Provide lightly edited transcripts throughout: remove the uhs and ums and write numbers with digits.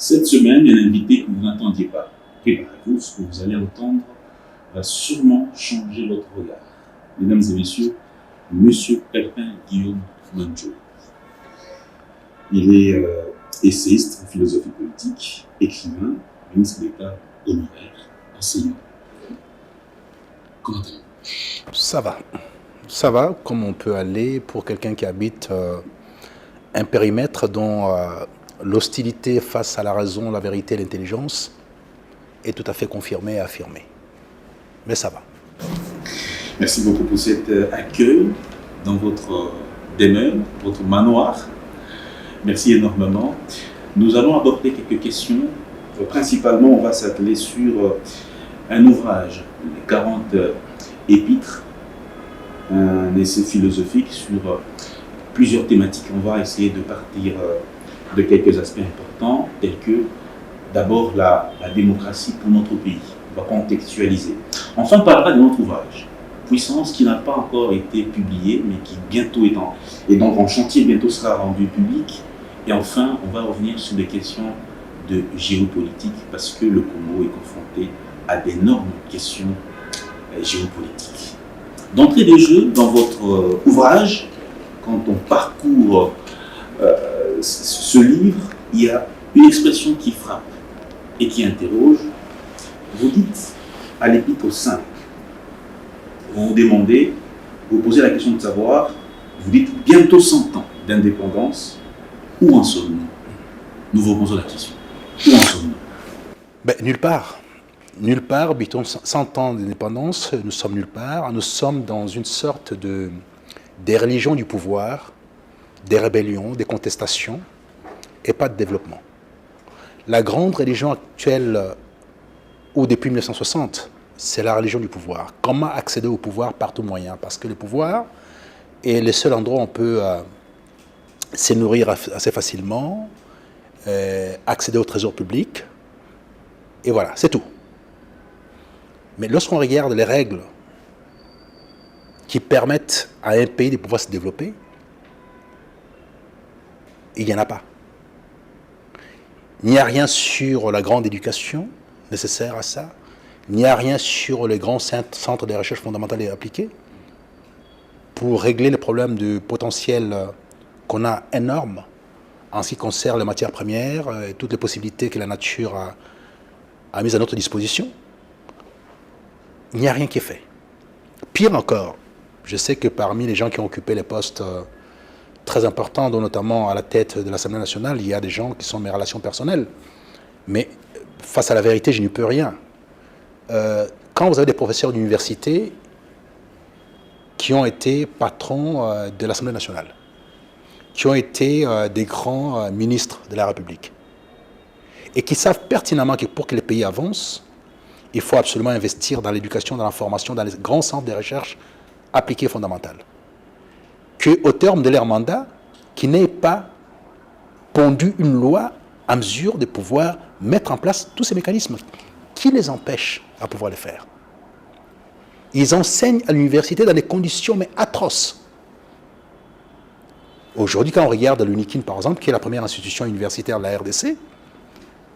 Cette semaine, il y a un invité que vous n'entendiez pas. Préparez-vous, ce que vous allez entendre va sûrement changer votre regard. Mesdames et messieurs, Monsieur Pépin Guillaume Manjo. Il est essayiste en philosophie politique, écrivain, ministre d'État honoraire, enseignant. Comment allez-vous? Ça va comme on peut aller pour quelqu'un qui habite un périmètre dont l'hostilité face à la raison, la vérité et l'intelligence est tout à fait confirmée et affirmée. Mais ça va. Merci beaucoup pour cet accueil dans votre demeure, votre manoir. Merci énormément. Nous allons aborder quelques questions. Principalement, on va s'atteler sur un ouvrage, les 40 épîtres, un essai philosophique sur plusieurs thématiques. On va essayer de partir de quelques aspects importants, tels que d'abord la démocratie pour notre pays. On va contextualiser. Enfin, on parlera de notre ouvrage, Puissance, qui n'a pas encore été publié, mais qui bientôt est donc en chantier, bientôt sera rendu public. Et enfin, on va revenir sur des questions de géopolitique, parce que le Congo est confronté à d'énormes questions géopolitiques. D'entrée des jeux, dans votre ouvrage, quand on parcourt ce livre, il y a une expression qui frappe et qui interroge. Vous dites à l'épître aux saints, vous vous demandez, vous posez la question de savoir, vous dites bientôt 100 ans d'indépendance, où en sommes-nous? Nous vous posons la question. Où en sommes-nous? Nulle part. Nulle part, habitons 100 ans d'indépendance, nous sommes nulle part. Nous sommes dans une sorte des religions du pouvoir, des rébellions, des contestations, et pas de développement. La grande religion actuelle, ou depuis 1960, c'est la religion du pouvoir. Comment accéder au pouvoir par tout moyen? Parce que le pouvoir est le seul endroit où on peut se nourrir assez facilement, accéder au trésor public, et voilà, c'est tout. Mais lorsqu'on regarde les règles qui permettent à un pays de pouvoir se développer, il n'y en a pas. Il n'y a rien sur la grande éducation nécessaire à ça. Il n'y a rien sur les grands centres de recherche fondamentale et appliquée pour régler les problèmes de potentiel qu'on a énormes en ce qui concerne les matières premières et toutes les possibilités que la nature a mises à notre disposition. Il n'y a rien qui est fait. Pire encore, je sais que parmi les gens qui ont occupé les postes très importants, dont notamment à la tête de l'Assemblée nationale, il y a des gens qui sont mes relations personnelles. Mais face à la vérité, je n'y peux rien. Quand vous avez des professeurs d'université qui ont été patrons de l'Assemblée nationale, qui ont été des grands ministres de la République, et qui savent pertinemment que pour que les pays avancent, il faut absolument investir dans l'éducation, dans la formation, dans les grands centres de recherche appliqués fondamentales. Qu'au terme de leur mandat, qu'ils n'aient pas pondu une loi à mesure de pouvoir mettre en place tous ces mécanismes qui les empêchent à pouvoir le faire. Ils enseignent à l'université dans des conditions mais atroces. Aujourd'hui, quand on regarde l'UNIKIN, par exemple, qui est la première institution universitaire de la RDC, il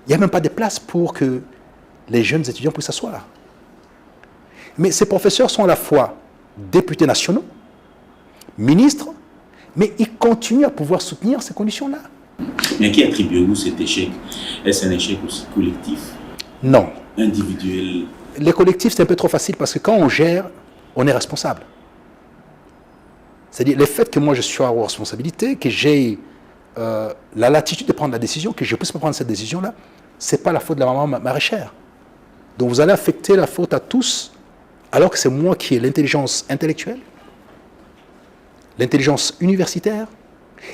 n'y a même pas de place pour que les jeunes étudiants puissent s'asseoir. Mais ces professeurs sont à la fois députés nationaux, ministres, mais ils continuent à pouvoir soutenir ces conditions-là. Mais qui attribue-vous cet échec? Est-ce un échec aussi collectif? Non. Individuel? Les collectifs, c'est un peu trop facile parce que quand on gère, on est responsable. C'est-à-dire le fait que moi je sois aux responsabilités, que j'ai la latitude de prendre la décision, que je puisse prendre cette décision-là, ce n'est pas la faute de la maman maraîchère. Donc vous allez affecter la faute à tous, alors que c'est moi qui ai l'intelligence intellectuelle, l'intelligence universitaire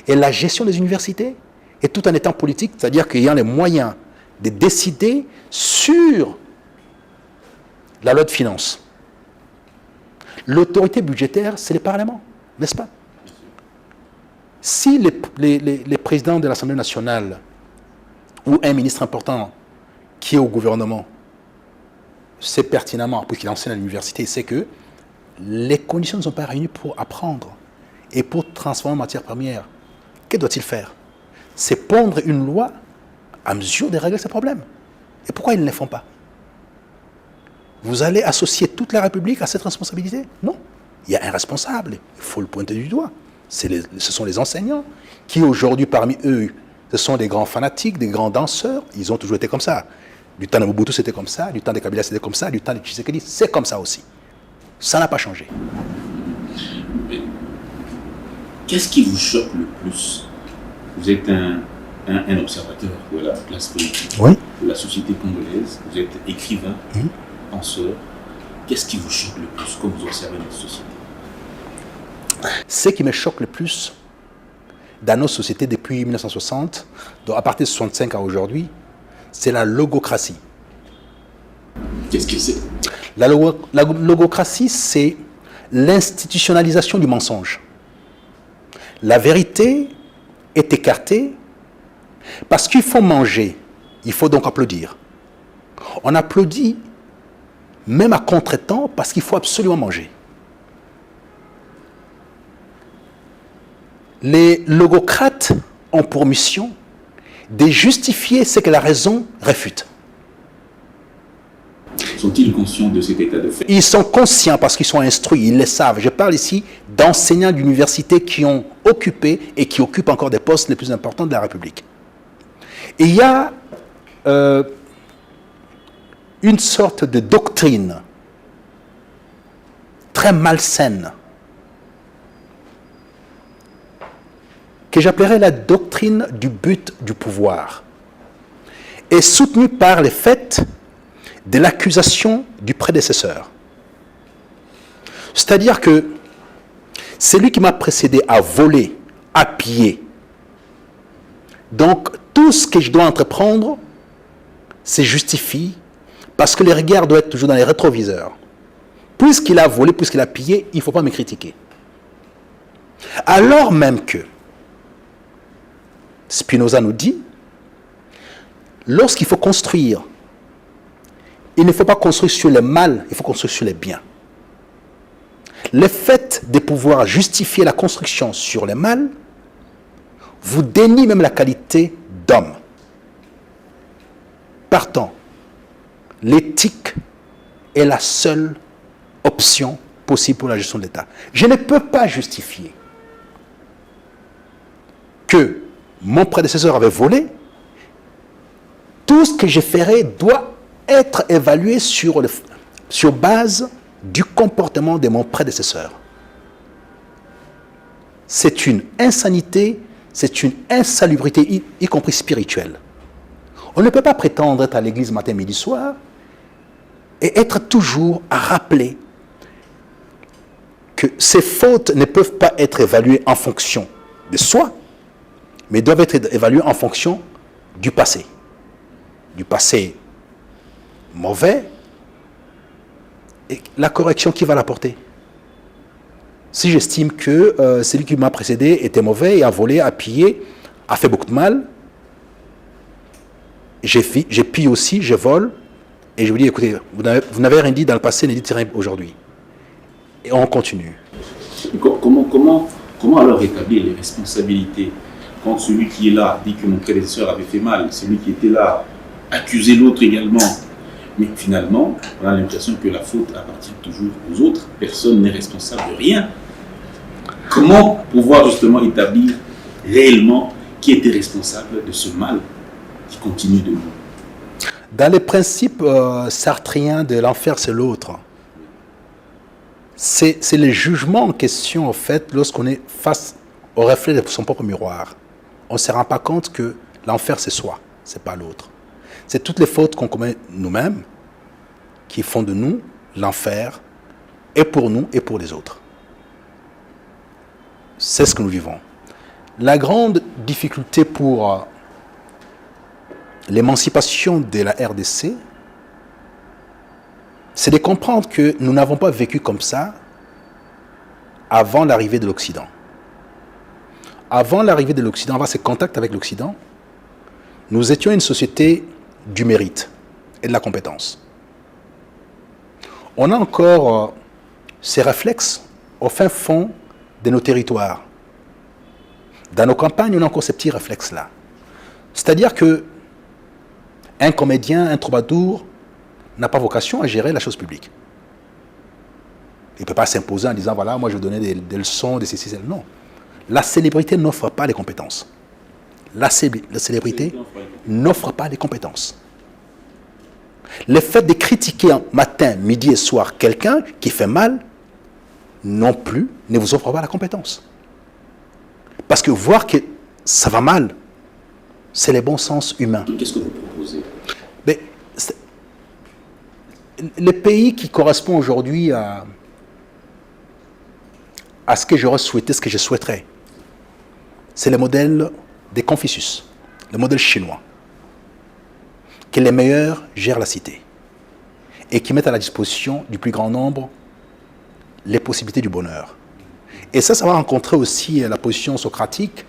et la gestion des universités, et tout en étant politique, c'est-à-dire qu'ayant les moyens de décider sur la loi de finances. L'autorité budgétaire, c'est le Parlement, n'est-ce pas? Si les présidents de l'Assemblée nationale ou un ministre important qui est au gouvernement sait pertinemment, puisqu'il enseigne à l'université, c'est que les conditions ne sont pas réunies pour apprendre et pour transformer en matière première. Que doit-il faire? C'est pondre une loi à mesure de régler ces problèmes. Et pourquoi ils ne les font pas? Vous allez associer toute la République à cette responsabilité? Non. Il y a un responsable, il faut le pointer du doigt. Ce sont les enseignants qui aujourd'hui, parmi eux, ce sont des grands fanatiques, des grands danseurs. Ils ont toujours été comme ça. Du temps de Mobutu, c'était comme ça. Du temps de Kabila, c'était comme ça. Du temps de Tshisekedi, c'est comme ça aussi. Ça n'a pas changé. Mais qu'est-ce qui vous choque le plus? Vous êtes un observateur de la classe politique, oui, de la société congolaise. Vous êtes écrivain, penseur. Qu'est-ce qui vous choque le plus quand vous observez notre société? Ce qui me choque le plus dans nos sociétés depuis 1960, donc à partir de 1965 à aujourd'hui, c'est la logocratie. Qu'est-ce que c'est? La logocratie, c'est l'institutionnalisation du mensonge. La vérité est écartée parce qu'il faut manger, il faut donc applaudir. On applaudit même à contre-temps parce qu'il faut absolument manger. Les logocrates ont pour mission de justifier ce que la raison réfute. Sont-ils conscients de cet état de fait? Ils sont conscients parce qu'ils sont instruits, ils le savent. Je parle ici d'enseignants d'université qui ont occupé et qui occupent encore des postes les plus importants de la République. Et il y a une sorte de doctrine très malsaine que j'appellerais la doctrine du but du pouvoir, est soutenue par le fait de l'accusation du prédécesseur. C'est-à-dire que celui qui m'a précédé a volé, a pillé. Donc, tout ce que je dois entreprendre, c'est justifie, parce que les regards doivent être toujours dans les rétroviseurs. Puisqu'il a volé, puisqu'il a pillé, il ne faut pas me critiquer. Alors même que Spinoza nous dit, lorsqu'il faut construire, il ne faut pas construire sur le mal, il faut construire sur les biens. Le fait de pouvoir justifier la construction sur le mal vous dénie même la qualité d'homme. Partant, l'éthique est la seule option possible pour la gestion de l'État. Je ne peux pas justifier que mon prédécesseur avait volé. Tout ce que je ferai doit être évalué sur base du comportement de mon prédécesseur. C'est une insanité, c'est une insalubrité, y compris spirituelle. On ne peut pas prétendre être à l'église matin, midi, soir et être toujours à rappeler que ces fautes ne peuvent pas être évaluées en fonction de soi, mais doivent être évaluées en fonction du passé. Du passé mauvais, et la correction, qui va l'apporter? Si j'estime que celui qui m'a précédé était mauvais et a volé, a pillé, a fait beaucoup de mal, j'ai pillé aussi, je vole, et je vous dis, écoutez, vous n'avez rien dit dans le passé, ne dites rien aujourd'hui. Et on continue. Comment alors établir les responsabilités quand celui qui est là dit que mon prédécesseur avait fait mal, celui qui était là accusait l'autre également, mais finalement, on a l'impression que la faute appartient toujours aux autres, personne n'est responsable de rien. Comment pouvoir justement établir réellement qui était responsable de ce mal qui continue de nous? Dans les principes sartriens de l'enfer, c'est l'autre. C'est le jugement en question, en fait, lorsqu'on est face au reflet de son propre miroir. On ne se rend pas compte que l'enfer, c'est soi, c'est pas l'autre. C'est toutes les fautes qu'on commet nous-mêmes qui font de nous l'enfer, et pour nous et pour les autres. C'est ce que nous vivons. La grande difficulté pour l'émancipation de la RDC, c'est de comprendre que nous n'avons pas vécu comme ça avant l'arrivée de l'Occident. Avant l'arrivée de l'Occident, avant ces contacts avec l'Occident, nous étions une société du mérite et de la compétence. On a encore ces réflexes au fin fond de nos territoires. Dans nos campagnes, on a encore ces petits réflexes-là. C'est-à-dire que Un comédien, un troubadour, n'a pas vocation à gérer la chose publique. Il ne peut pas s'imposer en disant, voilà, moi je vais donner des leçons, des ceci, non. La célébrité n'offre pas les compétences. La célébrité n'offre pas les compétences. Le fait de critiquer matin, midi et soir quelqu'un qui fait mal, non plus, ne vous offre pas la compétence. Parce que voir que ça va mal, c'est le bon sens humain. Qu'est-ce que vous proposez? Mais le pays qui correspond aujourd'hui à ce que j'aurais souhaité, ce que je souhaiterais, c'est le modèle de Confucius, le modèle chinois, que les meilleurs gèrent la cité et qui mettent à la disposition du plus grand nombre les possibilités du bonheur. Et ça va rencontrer aussi la position socratique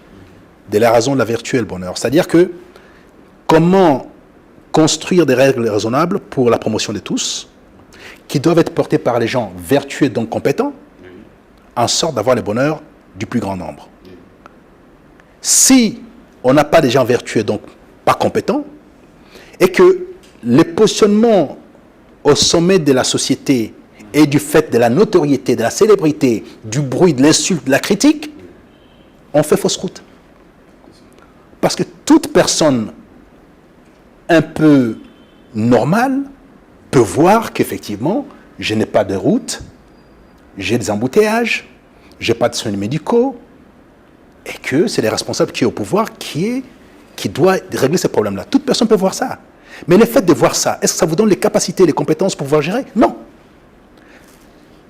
de la raison de la vertu et le bonheur. C'est-à-dire que comment construire des règles raisonnables pour la promotion de tous, qui doivent être portées par les gens vertueux et donc compétents, en sorte d'avoir le bonheur du plus grand nombre. Si on n'a pas des gens vertueux, donc pas compétents, et que le positionnement au sommet de la société et du fait de la notoriété, de la célébrité, du bruit, de l'insulte, de la critique, on fait fausse route. Parce que toute personne un peu normale peut voir qu'effectivement, je n'ai pas de route, j'ai des embouteillages, je n'ai pas de soins médicaux, et que c'est les responsables qui est au pouvoir qui doit régler ces problèmes-là. Toute personne peut voir ça. Mais le fait de voir ça, est-ce que ça vous donne les capacités, les compétences pour pouvoir gérer? Non.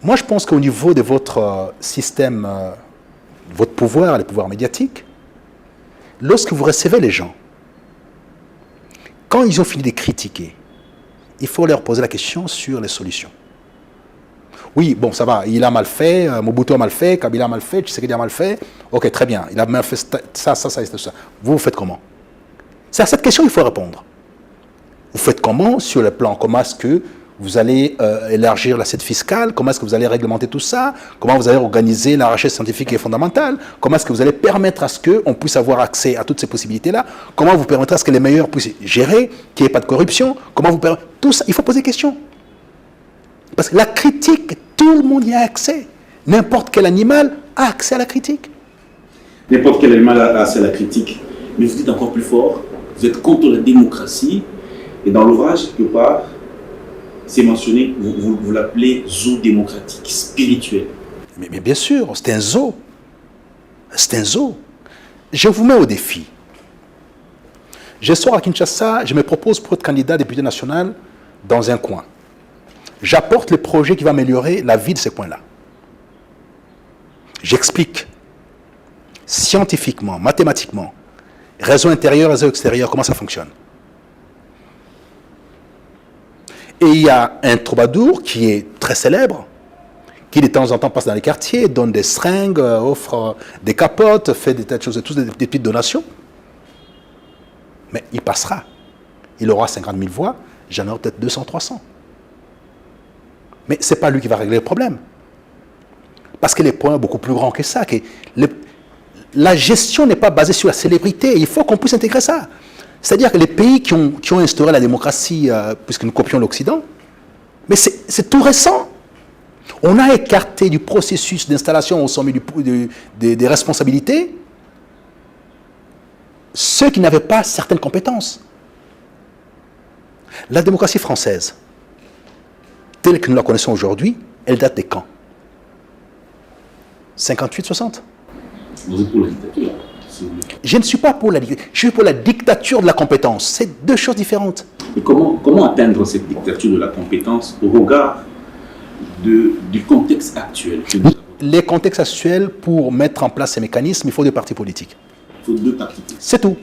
Moi, je pense qu'au niveau de votre système, votre pouvoir, les pouvoirs médiatiques, lorsque vous recevez les gens, quand ils ont fini de critiquer, il faut leur poser la question sur les solutions. Oui, bon, ça va, il a mal fait, Mobutu a mal fait, Kabila a mal fait, Tshisekedi a mal fait. Ok, très bien, il a mal fait ça. Vous faites comment? C'est à cette question qu'il faut répondre. Vous faites comment sur le plan? Comment est-ce que vous allez élargir l'assiette fiscale? Comment est-ce que vous allez réglementer tout ça? Comment vous allez organiser la recherche scientifique et fondamentale? Comment est-ce que vous allez permettre à ce qu'on puisse avoir accès à toutes ces possibilités-là? Comment vous permettrez à ce que les meilleurs puissent gérer, qu'il n'y ait pas de corruption? Comment vous permettez? Tout ça, il faut poser des questions. Parce que la critique, tout le monde y a accès. N'importe quel animal a accès à la critique. N'importe quel animal a accès à la critique. Mais vous dites encore plus fort, vous êtes contre la démocratie. Et dans l'ouvrage, quelque part, c'est mentionné, vous l'appelez zoo démocratique, spirituel. Mais bien sûr, c'est un zoo. C'est un zoo. Je vous mets au défi. Je sors à Kinshasa, je me propose pour être candidat député national dans un coin. J'apporte le projet qui va améliorer la vie de ces coins-là. J'explique scientifiquement, mathématiquement, réseau intérieur, réseau extérieur, comment ça fonctionne. Et il y a un troubadour qui est très célèbre, qui de temps en temps passe dans les quartiers, donne des seringues, offre des capotes, fait des tas de choses, des petites donations. Mais il passera. Il aura 50 000 voix, j'en aurai peut-être 200, 300. Mais ce n'est pas lui qui va régler le problème. Parce que les points sont beaucoup plus grands que ça. La gestion n'est pas basée sur la célébrité. Il faut qu'on puisse intégrer ça. C'est-à-dire que les pays qui ont instauré la démocratie, puisque nous copions l'Occident, mais c'est tout récent. On a écarté du processus d'installation au sommet des responsabilités ceux qui n'avaient pas certaines compétences. La démocratie française, telle que nous la connaissons aujourd'hui, elle date de quand? 58-60. Vous êtes pour la dictature? Je ne suis pas pour la dictature, je suis pour la dictature de la compétence. C'est deux choses différentes. Et comment atteindre cette dictature de la compétence au regard du contexte actuel que nous avons? Les contextes actuels, pour mettre en place ces mécanismes, il faut des partis politiques. Il faut 2 partis politiques. C'est tout.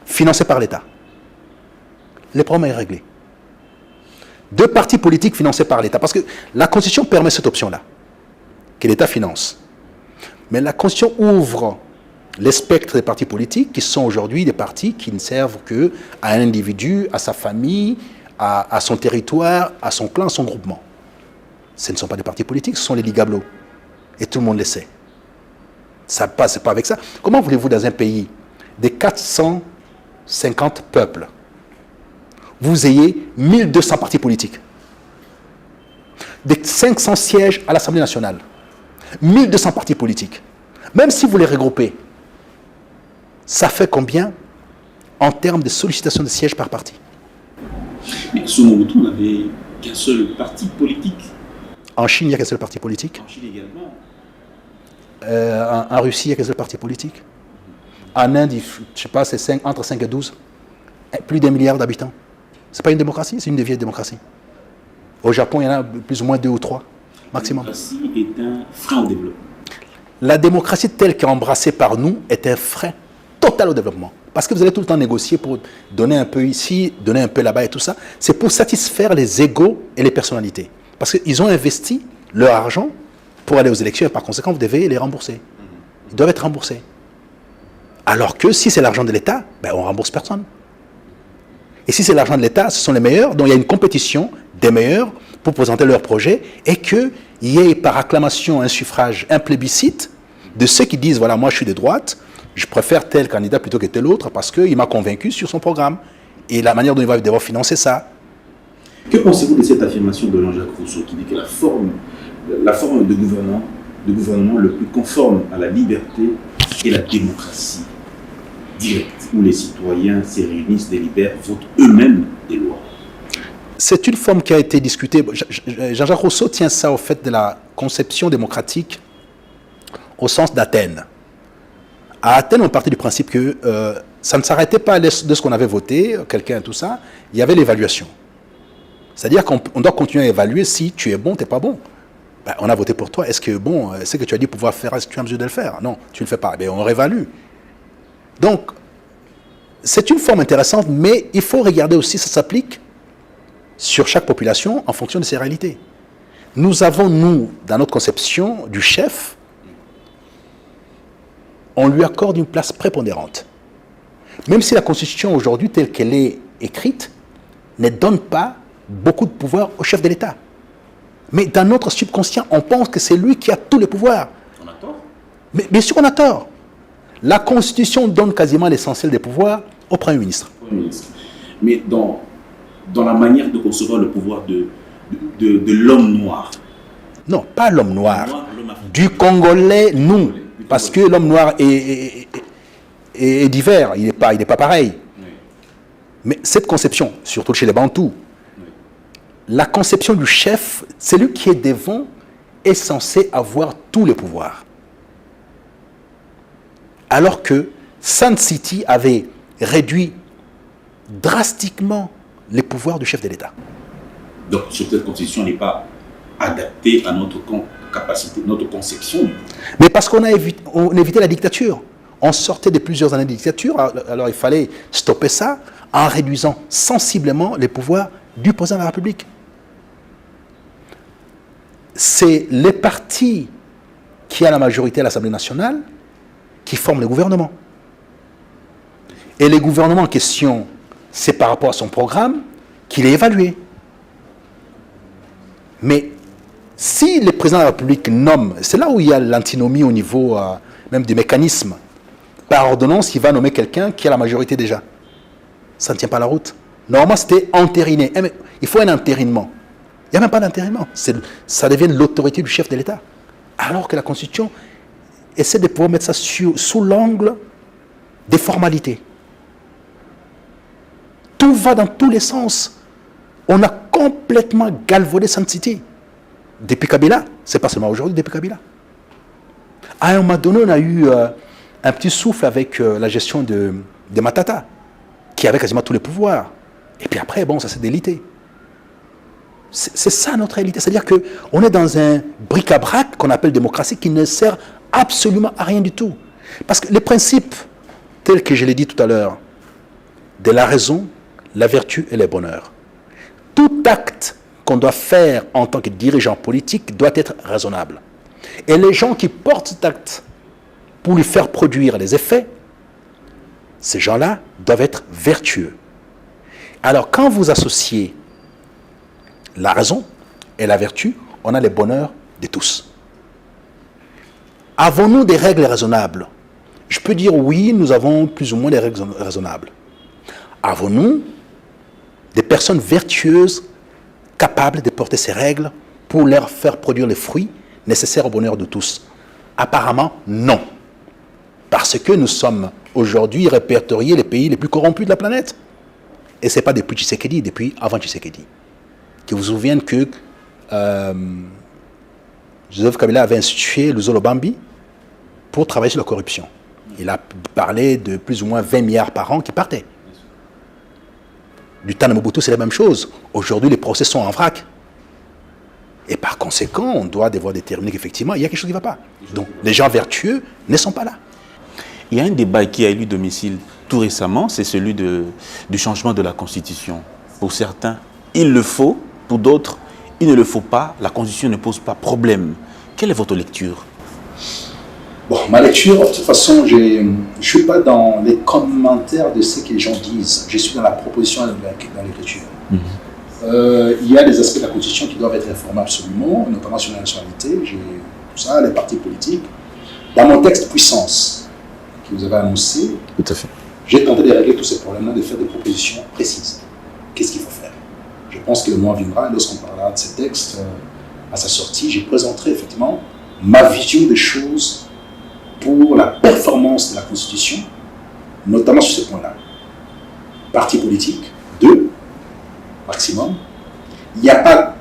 Financés par l'État. Le problème est réglé. 2 partis politiques financés par l'État. Parce que la Constitution permet cette option-là, que l'État finance. Mais la Constitution ouvre les spectres des partis politiques qui sont aujourd'hui des partis qui ne servent qu'à un individu, à sa famille, à son territoire, à son clan, à son groupement. Ce ne sont pas des partis politiques, ce sont les ligablos. Et tout le monde le sait. Ça ne passe pas avec ça. Comment voulez-vous dans un pays de 450 peuples, vous ayez 1200 partis politiques. Des 500 sièges à l'Assemblée nationale. 1200 partis politiques. Même si vous les regroupez, ça fait combien en termes de sollicitation de sièges par parti? Mais sous Mobutu, on n'avait qu'un seul parti politique. En Chine, il n'y a qu'un seul parti politique. En Chine également. En Russie, il n'y a qu'un seul parti politique. En Inde, je ne sais pas, c'est entre 5 et 12. Plus d'1 milliard d'habitants. Ce n'est pas une démocratie, c'est une des vieilles démocraties. Au Japon, il y en a plus ou moins 2 ou 3, maximum. La démocratie est un frein au développement. La démocratie telle qu'elle est embrassée par nous est un frein total au développement. Parce que vous allez tout le temps négocier pour donner un peu ici, donner un peu là-bas et tout ça. C'est pour satisfaire les égos et les personnalités. Parce qu'ils ont investi leur argent pour aller aux élections et par conséquent, vous devez les rembourser. Ils doivent être remboursés. Alors que si c'est l'argent de l'État, ben on ne rembourse personne. Et si c'est l'argent de l'État, ce sont les meilleurs. Donc il y a une compétition des meilleurs pour présenter leur projet et qu'il y ait par acclamation un suffrage, un plébiscite de ceux qui disent, voilà, moi je suis de droite, je préfère tel candidat plutôt que tel autre parce qu'il m'a convaincu sur son programme et la manière dont il va devoir financer ça. Que pensez-vous de cette affirmation de Jean-Jacques Rousseau qui dit que la forme de gouvernement le plus conforme à la liberté est la démocratie directe, où les citoyens se réunissent, délibèrent, votent eux-mêmes des lois? C'est une forme qui a été discutée. Jean-Jacques Rousseau tient ça au fait de la conception démocratique au sens d'Athènes. À Athènes, on partait du principe que ça ne s'arrêtait pas de ce qu'on avait voté, quelqu'un, tout ça, il y avait l'évaluation. C'est-à-dire qu'on doit continuer à évaluer si tu es bon, tu n'es pas bon. Ben, on a voté pour toi, est-ce que bon, ce que tu as dit pouvoir faire, est-ce que tu es en mesure de le faire? Non, tu ne le fais pas, ben, on réévalue. Donc, c'est une forme intéressante, mais il faut regarder aussi, ça s'applique sur chaque population en fonction de ses réalités. Nous avons, nous, dans notre conception du chef, on lui accorde une place prépondérante. Même si la Constitution aujourd'hui, telle qu'elle est écrite, ne donne pas beaucoup de pouvoir au chef de l'État. Mais dans notre subconscient, on pense que c'est lui qui a tous les pouvoirs. On a tort. Mais bien sûr qu'on a tort. La Constitution donne quasiment l'essentiel des pouvoirs au Premier ministre. Mais dans la manière de concevoir le pouvoir de l'homme noir. Non, pas l'homme noir. Du Congolais, nous. Parce que l'homme noir est divers, il n'est pas pareil. Oui. Mais cette conception, surtout chez les Bantous, oui, la conception du chef, celui qui est devant, est censé avoir tous les pouvoirs. Alors que Sun City avait réduit drastiquement les pouvoirs du chef de l'État. Donc cette constitution n'est pas adaptée à notre capacité, notre conception. Mais parce qu'on évitait la dictature. On sortait de plusieurs années de dictature, alors il fallait stopper ça en réduisant sensiblement les pouvoirs du président de la République. C'est les partis qui ont la majorité à l'Assemblée nationale qui forment le gouvernement. Et le gouvernement en question, c'est par rapport à son programme qu'il est évalué. Mais si le président de la République nomme, c'est là où il y a l'antinomie au niveau même des mécanismes. Par ordonnance, il va nommer quelqu'un qui a la majorité déjà. Ça ne tient pas la route. Normalement, c'était entériné. Mais il faut un entérinement. Il n'y a même pas d'entérinement. Ça devient l'autorité du chef de l'État. Alors que la Constitution essaie de pouvoir mettre ça sous l'angle des formalités. Tout va dans tous les sens. On a complètement galvaudé Sun City. Depuis Kabila, c'est pas seulement aujourd'hui, depuis Kabila. À un moment donné, on a eu un petit souffle avec la gestion de Matata, qui avait quasiment tous les pouvoirs. Et puis après, bon, ça s'est délité. C'est ça notre réalité. C'est-à-dire qu'on est dans un bric-à-brac qu'on appelle démocratie qui ne sert absolument à rien du tout. Parce que les principes, tels que je l'ai dit tout à l'heure, de la raison, la vertu et le bonheur. Tout acte qu'on doit faire en tant que dirigeant politique doit être raisonnable. Et les gens qui portent cet acte pour lui faire produire les effets, ces gens-là doivent être vertueux. Alors, quand vous associez la raison et la vertu, on a le bonheur de tous. Avons-nous des règles raisonnables? Je peux dire oui, nous avons plus ou moins des règles raisonnables. Avons-nous des personnes vertueuses capables de porter ces règles pour leur faire produire les fruits nécessaires au bonheur de tous? Apparemment, non. Parce que nous sommes aujourd'hui répertoriés les pays les plus corrompus de la planète. Et ce n'est pas depuis Tshisekedi, depuis avant Tshisekedi. Que vous vous souvenez que Joseph Kabila avait institué le Zolobambi pour travailler sur la corruption. Il a parlé de plus ou moins 20 milliards par an qui partaient. Du temps de Mobutu, c'est la même chose. Aujourd'hui, les procès sont en vrac. Et par conséquent, on doit devoir déterminer qu'effectivement, il y a quelque chose qui ne va pas. Donc, les gens vertueux ne sont pas là. Il y a un débat qui a eu domicile tout récemment, c'est celui du changement de la Constitution. Pour certains, il le faut. Pour d'autres, il ne le faut pas. La Constitution ne pose pas problème. Quelle est votre lecture? Bon, ma lecture, de toute façon, je ne suis pas dans les commentaires de ce que les gens disent. Je suis dans la proposition, dans l'écriture. Il y a des aspects de la Constitution qui doivent être réformés absolument, notamment sur la nationalité, tout ça, les partis politiques. Dans mon texte Puissance, que vous avez annoncé, tout à fait, j'ai tenté de régler tous ces problèmes-là, de faire des propositions précises. Qu'est-ce qu'il faut faire? Je pense que le moment viendra, lorsqu'on parlera de ces textes, à sa sortie, je présenterai effectivement ma vision des choses pour la performance de la Constitution, notamment sur ces points-là. Partis politiques, 2 maximum. Il n'y a pas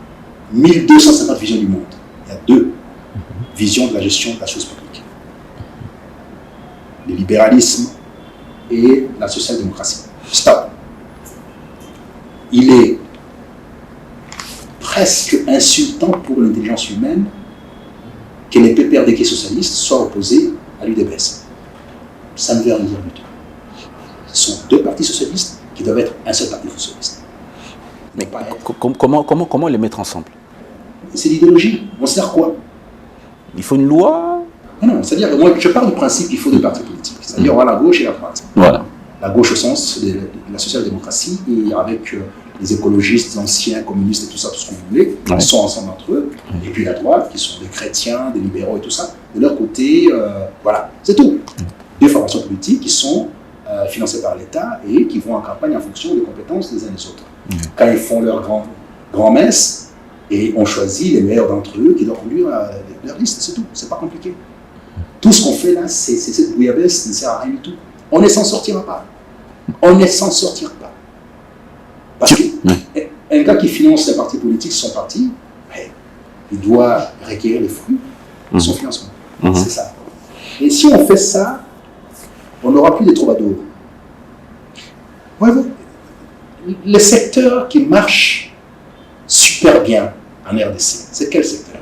1250 visions du monde. Il y a 2 visions de la gestion de la chose publique. Le libéralisme et la social-démocratie. Stop. Il est presque insultant pour l'intelligence humaine que les PPRDQ socialistes soient opposés à l'UDPS. Ça ne veut rien dire du tout. Ce sont 2 partis socialistes qui doivent être un seul parti socialiste. Mais comment les mettre ensemble? C'est l'idéologie. On sert quoi? Il faut une loi? Non, c'est-à-dire que moi, je parle du principe qu'il faut 2 partis politiques. C'est-à-dire, on a la gauche et la droite. Voilà. La gauche au sens de la social-démocratie, et avec les écologistes, anciens, communistes et tout ça, tout ce qu'on voulait, ils sont ensemble entre eux. Et puis la droite, qui sont des chrétiens, des libéraux et tout ça. De leur côté, voilà, c'est tout. 2 formations politiques qui sont financées par l'État et qui vont en campagne en fonction des compétences des uns des autres. Quand ils font leur grand-messe, et on choisit les meilleurs d'entre eux qui doivent conduire leur liste, c'est tout, c'est pas compliqué. Tout ce qu'on fait là, c'est cette bouillabaisse, ne sert à rien du tout. On ne s'en sortira pas. On ne s'en sortira pas. Parce qu'un gars qui finance les partis politiques, son parti, il doit requérir les fruits de son financement. C'est ça. Et si on fait ça, on n'aura plus de troubadours. Voyez-vous, le secteur qui marche super bien en RDC, c'est quel secteur?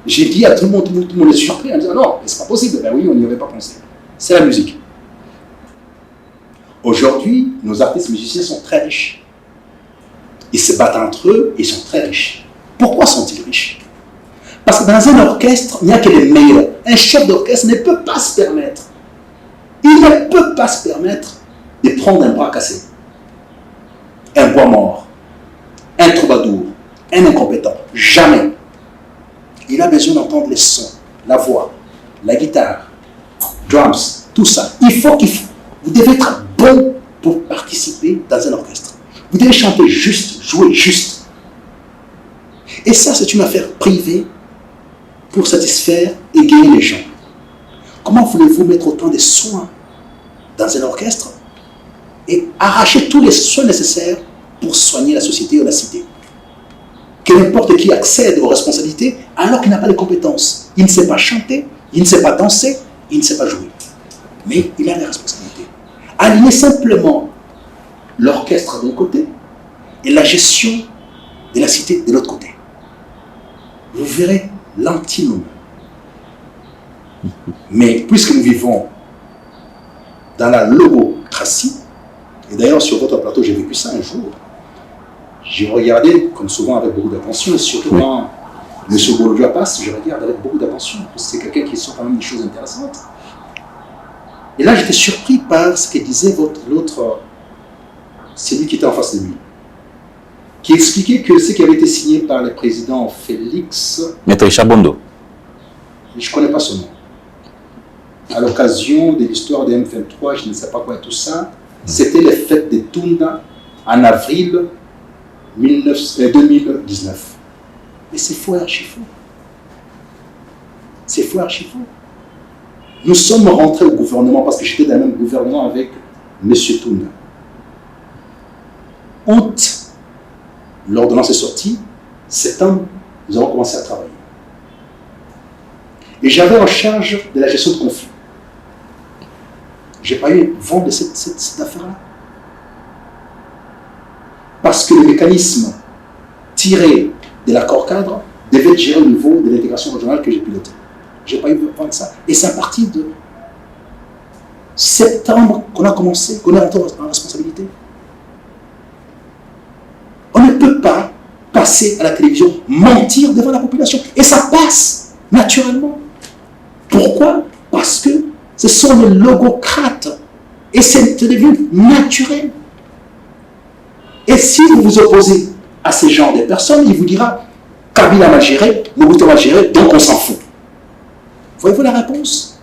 J'ai dit à tout le monde est surpris en disant non, c'est pas possible. Ben oui, on n'y avait pas pensé. C'est la musique. Aujourd'hui, nos artistes musiciens sont très riches. Ils se battent entre eux et ils sont très riches. Pourquoi sont-ils riches? Parce que dans un orchestre, il n'y a que les meilleurs. Un chef d'orchestre ne peut pas se permettre. Il ne peut pas se permettre de prendre un bras cassé, un bois mort, un troubadour, un incompétent. Jamais. Il a besoin d'entendre les sons, la voix, la guitare, drums, tout ça. Vous devez être bon pour participer dans un orchestre. Vous devez chanter juste, jouer juste. Et ça, c'est une affaire privée pour satisfaire et guérir les gens. Comment voulez-vous mettre autant de soins dans un orchestre et arracher tous les soins nécessaires pour soigner la société ou la cité? Que n'importe qui accède aux responsabilités alors qu'il n'a pas les compétences. Il ne sait pas chanter, il ne sait pas danser, il ne sait pas jouer. Mais il a les responsabilités. Aligner simplement l'orchestre d'un côté et la gestion de la cité de l'autre côté. Vous verrez l'antinomie. Mais puisque nous vivons dans la logocratie, et d'ailleurs sur votre plateau j'ai vécu ça un jour, j'ai regardé, comme souvent avec beaucoup d'attention, et surtout quand M. Bolodjoa passe, je regarde avec beaucoup d'attention, parce que c'est quelqu'un qui sort quand même des choses intéressantes. Et là j'étais surpris par ce que disait l'autre, celui qui était en face de lui, qui expliquait que ce qui avait été signé par le président Félix... Maître Chabondo. Je ne connais pas son nom. À l'occasion de l'histoire de M23, je ne sais pas quoi et tout ça, c'était les fêtes de Tunda en avril 2019. Mais c'est faux et archi faux. C'est faux et archi faux. Nous sommes rentrés au gouvernement parce que j'étais dans le même gouvernement avec M. Toun. Août, l'ordonnance est sortie. Septembre, nous avons commencé à travailler. Et j'avais en charge de la gestion de conflits. Je n'ai pas eu vent de cette affaire-là. Parce que le mécanisme tiré de l'accord cadre devait être géré au niveau de l'intégration régionale que j'ai pilotée. Je n'ai pas eu vent de ça. Et c'est à partir de septembre qu'on a commencé, qu'on est rentré en responsabilité. On ne peut pas passer à la télévision, mentir devant la population. Et ça passe naturellement. Pourquoi? Parce que ce sont les logocrates. Et c'est devenu naturel. Et si vous vous opposez à ces genres de personnes, il vous dira Kabila mal géré, Mobutu mal géré, donc on s'en fout. Voyez-vous la réponse?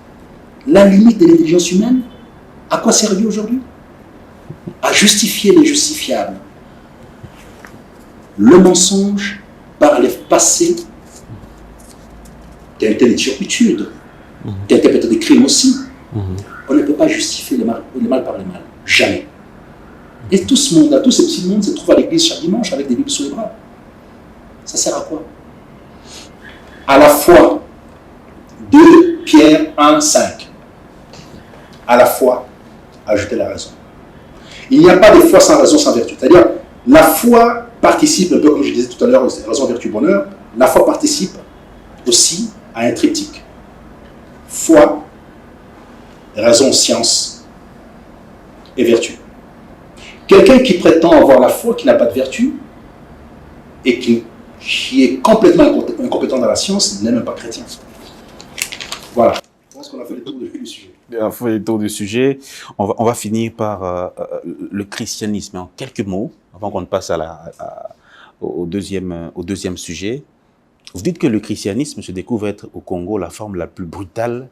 La limite de l'intelligence humaine, à quoi sert aujourd'hui? À justifier les justifiables. Le mensonge par le passé, tel tel des turpitudes, tel tel peut-être des crimes aussi. On ne peut pas justifier le mal par le mal. Jamais. Et tout ce monde-là, tous ces petits mondes se trouvent à l'église chaque dimanche avec des Bibles sous les bras. Ça sert à quoi? À la fois 2 Pierre 1, 5. À la foi, ajouter la raison. Il n'y a pas de foi sans raison, sans vertu. C'est-à-dire, la foi participe, un peu comme je disais tout à l'heure, raison, vertu, bonheur. La foi participe aussi à un triptyque. Foi, raison, science et vertu. Quelqu'un qui prétend avoir la foi, qui n'a pas de vertu, et qui est complètement incompétent dans la science, n'est même pas chrétien. Voilà. Je pense qu'on a fait le tour du sujet. On a fait le tour du sujet. On va finir par le christianisme. En quelques mots, avant qu'on ne passe au deuxième sujet. Vous dites que le christianisme se découvre être au Congo la forme la plus brutale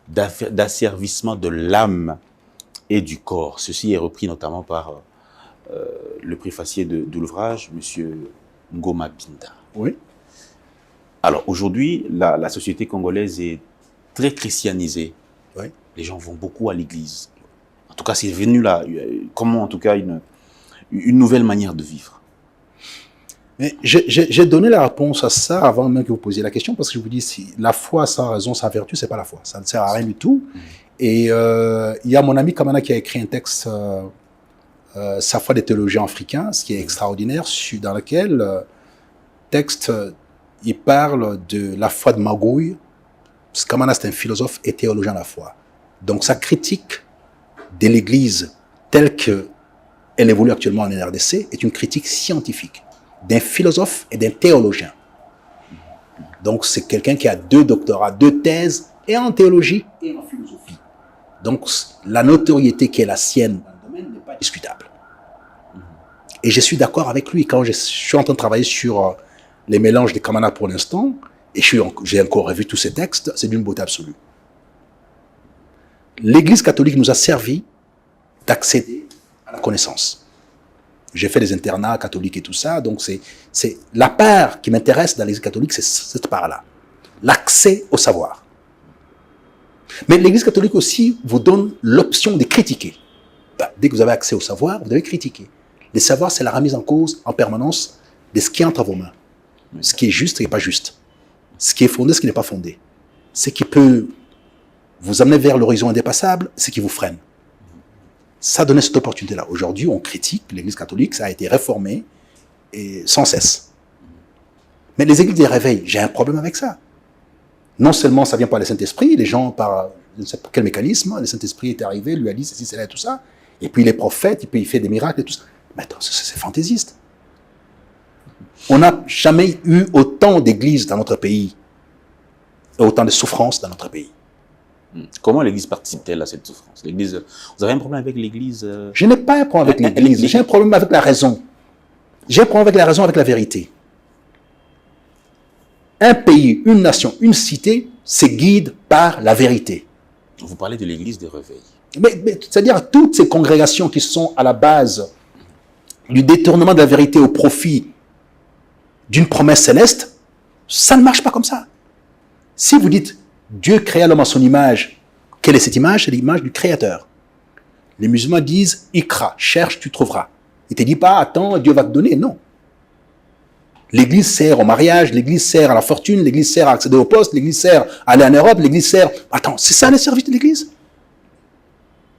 d'asservissement de l'âme et du corps. Ceci est repris notamment par le préfacier de l'ouvrage, M. Ngoma Binda. Oui. Alors aujourd'hui, la société congolaise est très christianisée. Oui. Les gens vont beaucoup à l'église. En tout cas, c'est venu là, comment en tout cas une nouvelle manière de vivre. Mais j'ai donné la réponse à ça avant même que vous posiez la question, parce que je vous dis, si la foi sans raison, sans vertu, c'est pas la foi. Ça ne sert à rien du tout. Et il y a mon ami Kamana qui a écrit un texte, Sa foi des théologiens africains, ce qui est extraordinaire, dans lequel texte, il parle de la foi de Magouille. Parce que Kamana, c'est un philosophe et théologien de la foi. Donc sa critique de l'Église telle qu'elle évolue actuellement en RDC est une critique scientifique d'un philosophe et d'un théologien. Donc c'est quelqu'un qui a 2 doctorats, 2 thèses, et en théologie et en philosophie. Donc la notoriété qui est la sienne dans le domaine n'est pas discutable. Et je suis d'accord avec lui quand je suis en train de travailler sur les mélanges de Kamana pour l'instant, et j'ai encore revu tous ces textes, c'est d'une beauté absolue. L'Église catholique nous a servi d'accéder à la connaissance. J'ai fait des internats catholiques et tout ça, donc c'est la part qui m'intéresse dans l'Église catholique, c'est cette part-là. L'accès au savoir. Mais l'Église catholique aussi vous donne l'option de critiquer. Dès que vous avez accès au savoir, vous devez critiquer. Le savoir, c'est la remise en cause en permanence de ce qui entre à vos mains. Ce qui est juste et pas juste. Ce qui est fondé, ce qui n'est pas fondé. Ce qui peut vous amener vers l'horizon indépassable, ce qui vous freine. Ça donnait cette opportunité-là. Aujourd'hui, on critique l'Église catholique, ça a été réformé et sans cesse. Mais les églises des réveils, j'ai un problème avec ça. Non seulement ça vient par le Saint-Esprit, les gens par je ne sais pas quel mécanisme, le Saint-Esprit est arrivé, lui a dit ceci, cela et tout ça, et puis les prophètes, et puis il fait des miracles et tout ça. Mais attends, c'est fantaisiste. On n'a jamais eu autant d'églises dans notre pays, et autant de souffrances dans notre pays. Comment l'Église participe-t-elle à cette souffrance? L'Église, vous avez un problème avec l'Église? Je n'ai pas un problème avec l'Église, j'ai un problème avec la raison. J'ai un problème avec la raison, avec la vérité. Un pays, une nation, une cité se guide par la vérité. Vous parlez de l'Église des réveils. Mais c'est-à-dire toutes ces congrégations qui sont à la base du détournement de la vérité au profit d'une promesse céleste, ça ne marche pas comme ça. Si vous dites Dieu créa l'homme à son image, quelle est cette image? C'est l'image du Créateur. Les musulmans disent Ikra, cherche, tu trouveras. Il ne te dit pas attends, Dieu va te donner. Non. L'Église sert au mariage, l'Église sert à la fortune, l'Église sert à accéder au poste, l'Église sert à aller en Europe, l'Église sert... Attends, c'est ça les services de l'Église?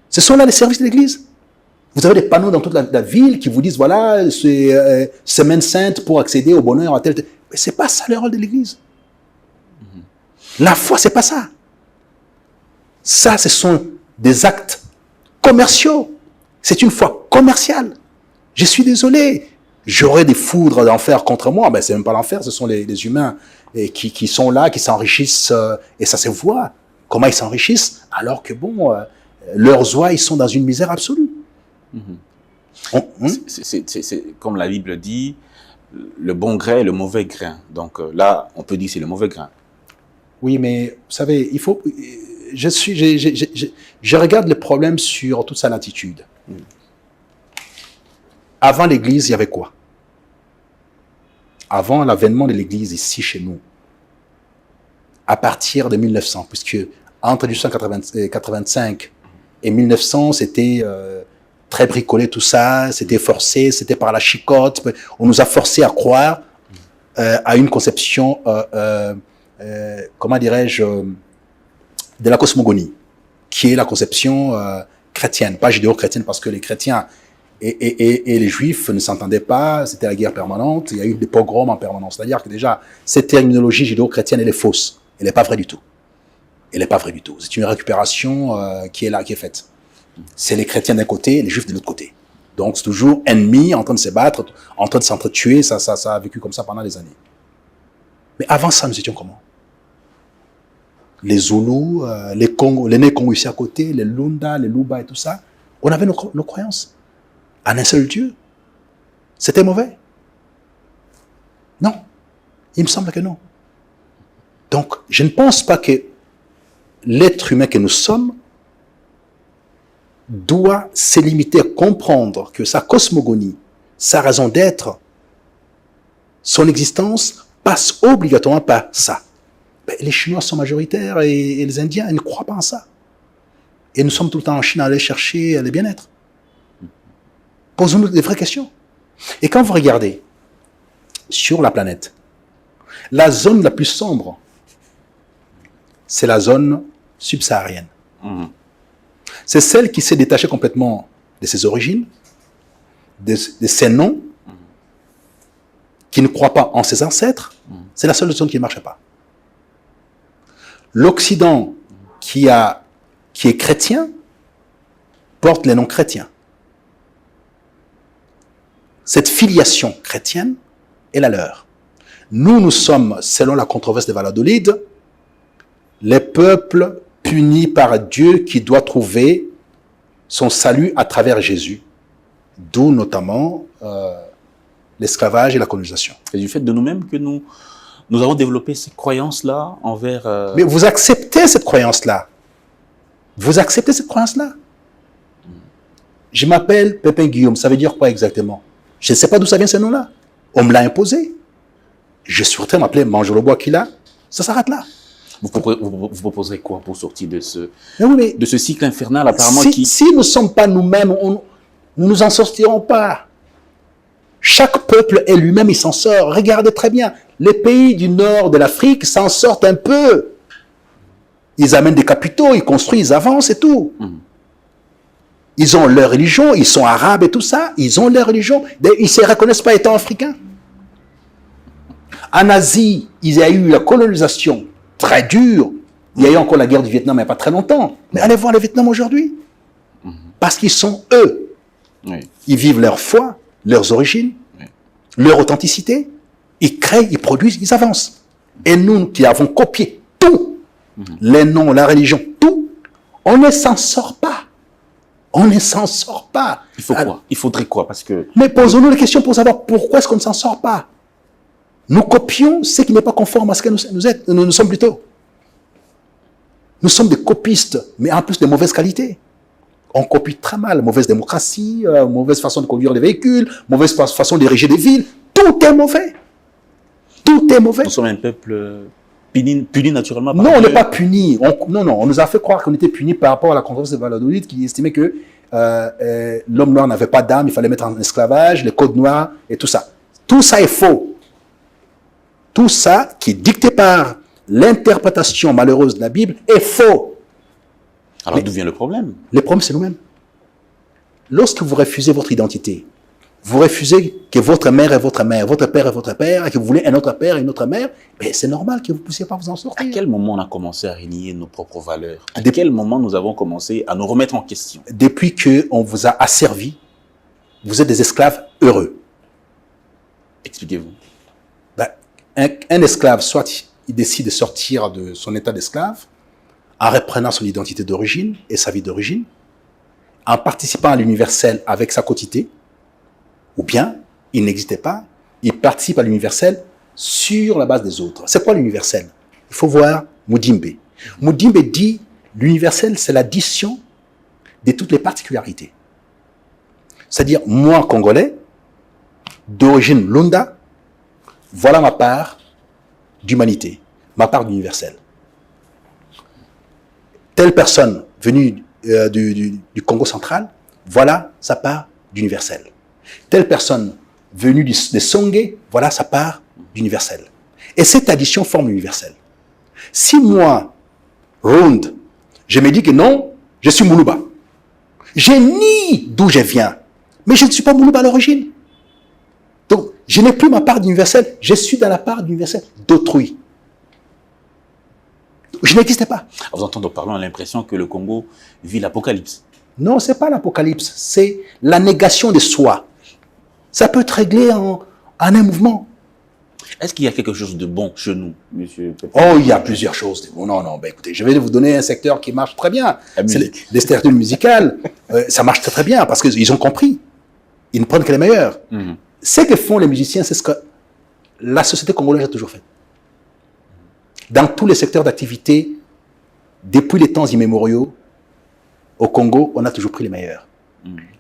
Ce sont là les services de l'Église? Vous avez des panneaux dans toute la ville qui vous disent voilà, c'est semaine sainte pour accéder au bonheur à tel... Mais ce n'est pas ça le rôle de l'Église. La foi, ce n'est pas ça. Ça, ce sont des actes commerciaux. C'est une foi commerciale. Je suis désolé. J'aurais des foudres d'enfer contre moi. Ben, c'est même pas l'enfer, ce sont les humains qui sont là, qui s'enrichissent, et ça se voit. Comment ils s'enrichissent, alors que bon, leurs oies, ils sont dans une misère absolue. C'est comme la Bible dit, le bon grain et le mauvais grain. Donc là, on peut dire que c'est le mauvais grain. Oui, mais vous savez, il faut... Je regarde le problème sur toute sa latitude. Avant l'Église, il y avait quoi? Avant l'avènement de l'Église ici chez nous, à partir de 1900, puisque entre 1885 et 1900, c'était très bricolé tout ça, c'était forcé, c'était par la chicotte. On nous a forcé à croire à une conception, comment dirais-je, de la cosmogonie, qui est la conception chrétienne, pas judéo-chrétienne, parce que les chrétiens et les juifs ne s'entendaient pas, c'était la guerre permanente, il y a eu des pogroms en permanence. C'est-à-dire que déjà, cette terminologie judéo-chrétienne, elle est fausse, elle n'est pas vraie du tout. Elle n'est pas vraie du tout. C'est une récupération qui est là, qui est faite. C'est les chrétiens d'un côté et les juifs de l'autre côté. Donc c'est toujours ennemis, en train de se battre, en train de s'entretuer, ça a vécu comme ça pendant des années. Mais avant ça, nous étions comment? Les Zoulous, les Congo, les Nez Congo ici à côté, les Lunda, les Luba et tout ça, on avait nos croyances. En un seul Dieu. C'était mauvais? Non. Il me semble que non. Donc, je ne pense pas que l'être humain que nous sommes doit se limiter à comprendre que sa cosmogonie, sa raison d'être, son existence passe obligatoirement par ça. Ben, les Chinois sont majoritaires et les Indiens, ils ne croient pas en ça. Et nous sommes tout le temps en Chine à aller chercher le bien-être. Posons-nous des vraies questions. Et quand vous regardez sur la planète, la zone la plus sombre, c'est la zone subsaharienne. C'est celle qui s'est détachée complètement de ses origines, de ses noms, qui ne croit pas en ses ancêtres. C'est la seule zone qui ne marche pas. L'Occident, qui est chrétien, porte les noms chrétiens. Cette filiation chrétienne est la leur. Nous sommes, selon la controverse de Valladolid, les peuples punis par Dieu qui doit trouver son salut à travers Jésus. D'où notamment l'esclavage et la colonisation. C'est du fait de nous-mêmes que nous avons développé ces croyances-là envers... Mais vous acceptez cette croyance-là. Vous acceptez cette croyance-là. Je m'appelle Pépin Guillaume. Ça veut dire quoi exactement? Je ne sais pas d'où ça vient ce nom-là. On me l'a imposé. Je suis en train de m'appeler Manjolobo Akila. Ça s'arrête là. Vous proposerez quoi pour sortir de ce cycle infernal apparemment si nous ne sommes pas nous-mêmes, nous ne nous en sortirons pas. Chaque peuple est lui-même, il s'en sort. Regardez très bien. Les pays du nord de l'Afrique s'en sortent un peu. Ils amènent des capitaux, ils construisent, ils avancent et tout. Ils ont leur religion, ils sont arabes et tout ça, ils ont leur religion. Ils ne se reconnaissent pas étant africains. En Asie, il y a eu la colonisation très dure. Il y a eu encore la guerre du Vietnam il n'y a pas très longtemps. Mais allez voir le Vietnam aujourd'hui. Parce qu'ils sont eux. Oui. Ils vivent leur foi, leurs origines, leur authenticité. Ils créent, ils produisent, ils avancent. Et nous qui avons copié tout, les noms, la religion, tout, on ne s'en sort pas. On ne s'en sort pas. Il faut quoi? Il faudrait quoi? Parce que... Mais posons-nous la question pour savoir pourquoi est-ce qu'on ne s'en sort pas. Nous copions ce qui n'est pas conforme à ce que nous sommes plutôt. Nous sommes des copistes, mais en plus de mauvaise qualité. On copie très mal. Mauvaise démocratie, mauvaise façon de conduire les véhicules, mauvaise façon de diriger des villes. Tout est mauvais. Tout est mauvais. Nous sommes un peuple puni naturellement. Non, on n'est pas puni. On nous a fait croire qu'on était puni par rapport à la conférence de Valladolid qui estimait que l'homme noir n'avait pas d'âme, il fallait mettre en esclavage, les codes noirs et tout ça. Tout ça est faux. Tout ça, qui est dicté par l'interprétation malheureuse de la Bible, est faux. Alors d'où vient le problème? Le problème, c'est nous-mêmes. Lorsque vous refusez votre identité, vous refusez que votre mère est votre mère, votre père est votre père, et que vous voulez un autre père et une autre mère, ben c'est normal que vous ne puissiez pas vous en sortir. À quel moment on a commencé à renier nos propres valeurs? À quel moment nous avons commencé à nous remettre en question? Depuis qu'on vous a asservi, vous êtes des esclaves heureux. Expliquez-vous. Ben, un esclave, soit il décide de sortir de son état d'esclave, en reprenant son identité d'origine et sa vie d'origine, en participant à l'universel avec sa quotité, ou bien il n'existait pas, il participe à l'universel sur la base des autres. C'est quoi l'universel? Il faut voir Mudimbe. Mudimbe dit l'universel, c'est l'addition de toutes les particularités. C'est-à-dire, moi, Congolais, d'origine Lunda, voilà ma part d'humanité, ma part d'universel. Telle personne venue du Congo central, voilà sa part d'universel. Telle personne venue des Songé, voilà sa part d'universel. Et cette addition forme l'universel. Si moi, Round, je me dis que non, je suis Moulouba, je nie d'où je viens, mais je ne suis pas Moulouba à l'origine. Donc, je n'ai plus ma part d'universel, je suis dans la part d'universel d'autrui. Je n'existais pas. À vous entendre parler, on a l'impression que le Congo vit l'apocalypse. Non, ce n'est pas l'apocalypse, c'est la négation de soi. Ça peut être réglé en un mouvement. Est-ce qu'il y a quelque chose de bon chez nous, monsieur? Oh, il y a plusieurs choses. Non, ben écoutez, je vais vous donner un secteur qui marche très bien. C'est les secteurs musicales. Ça marche très, très bien parce qu'ils ont compris. Ils ne prennent que les meilleurs. Ce que font les musiciens, c'est ce que la société congolaise a toujours fait. Dans tous les secteurs d'activité, depuis les temps immémoriaux, au Congo, on a toujours pris les meilleurs.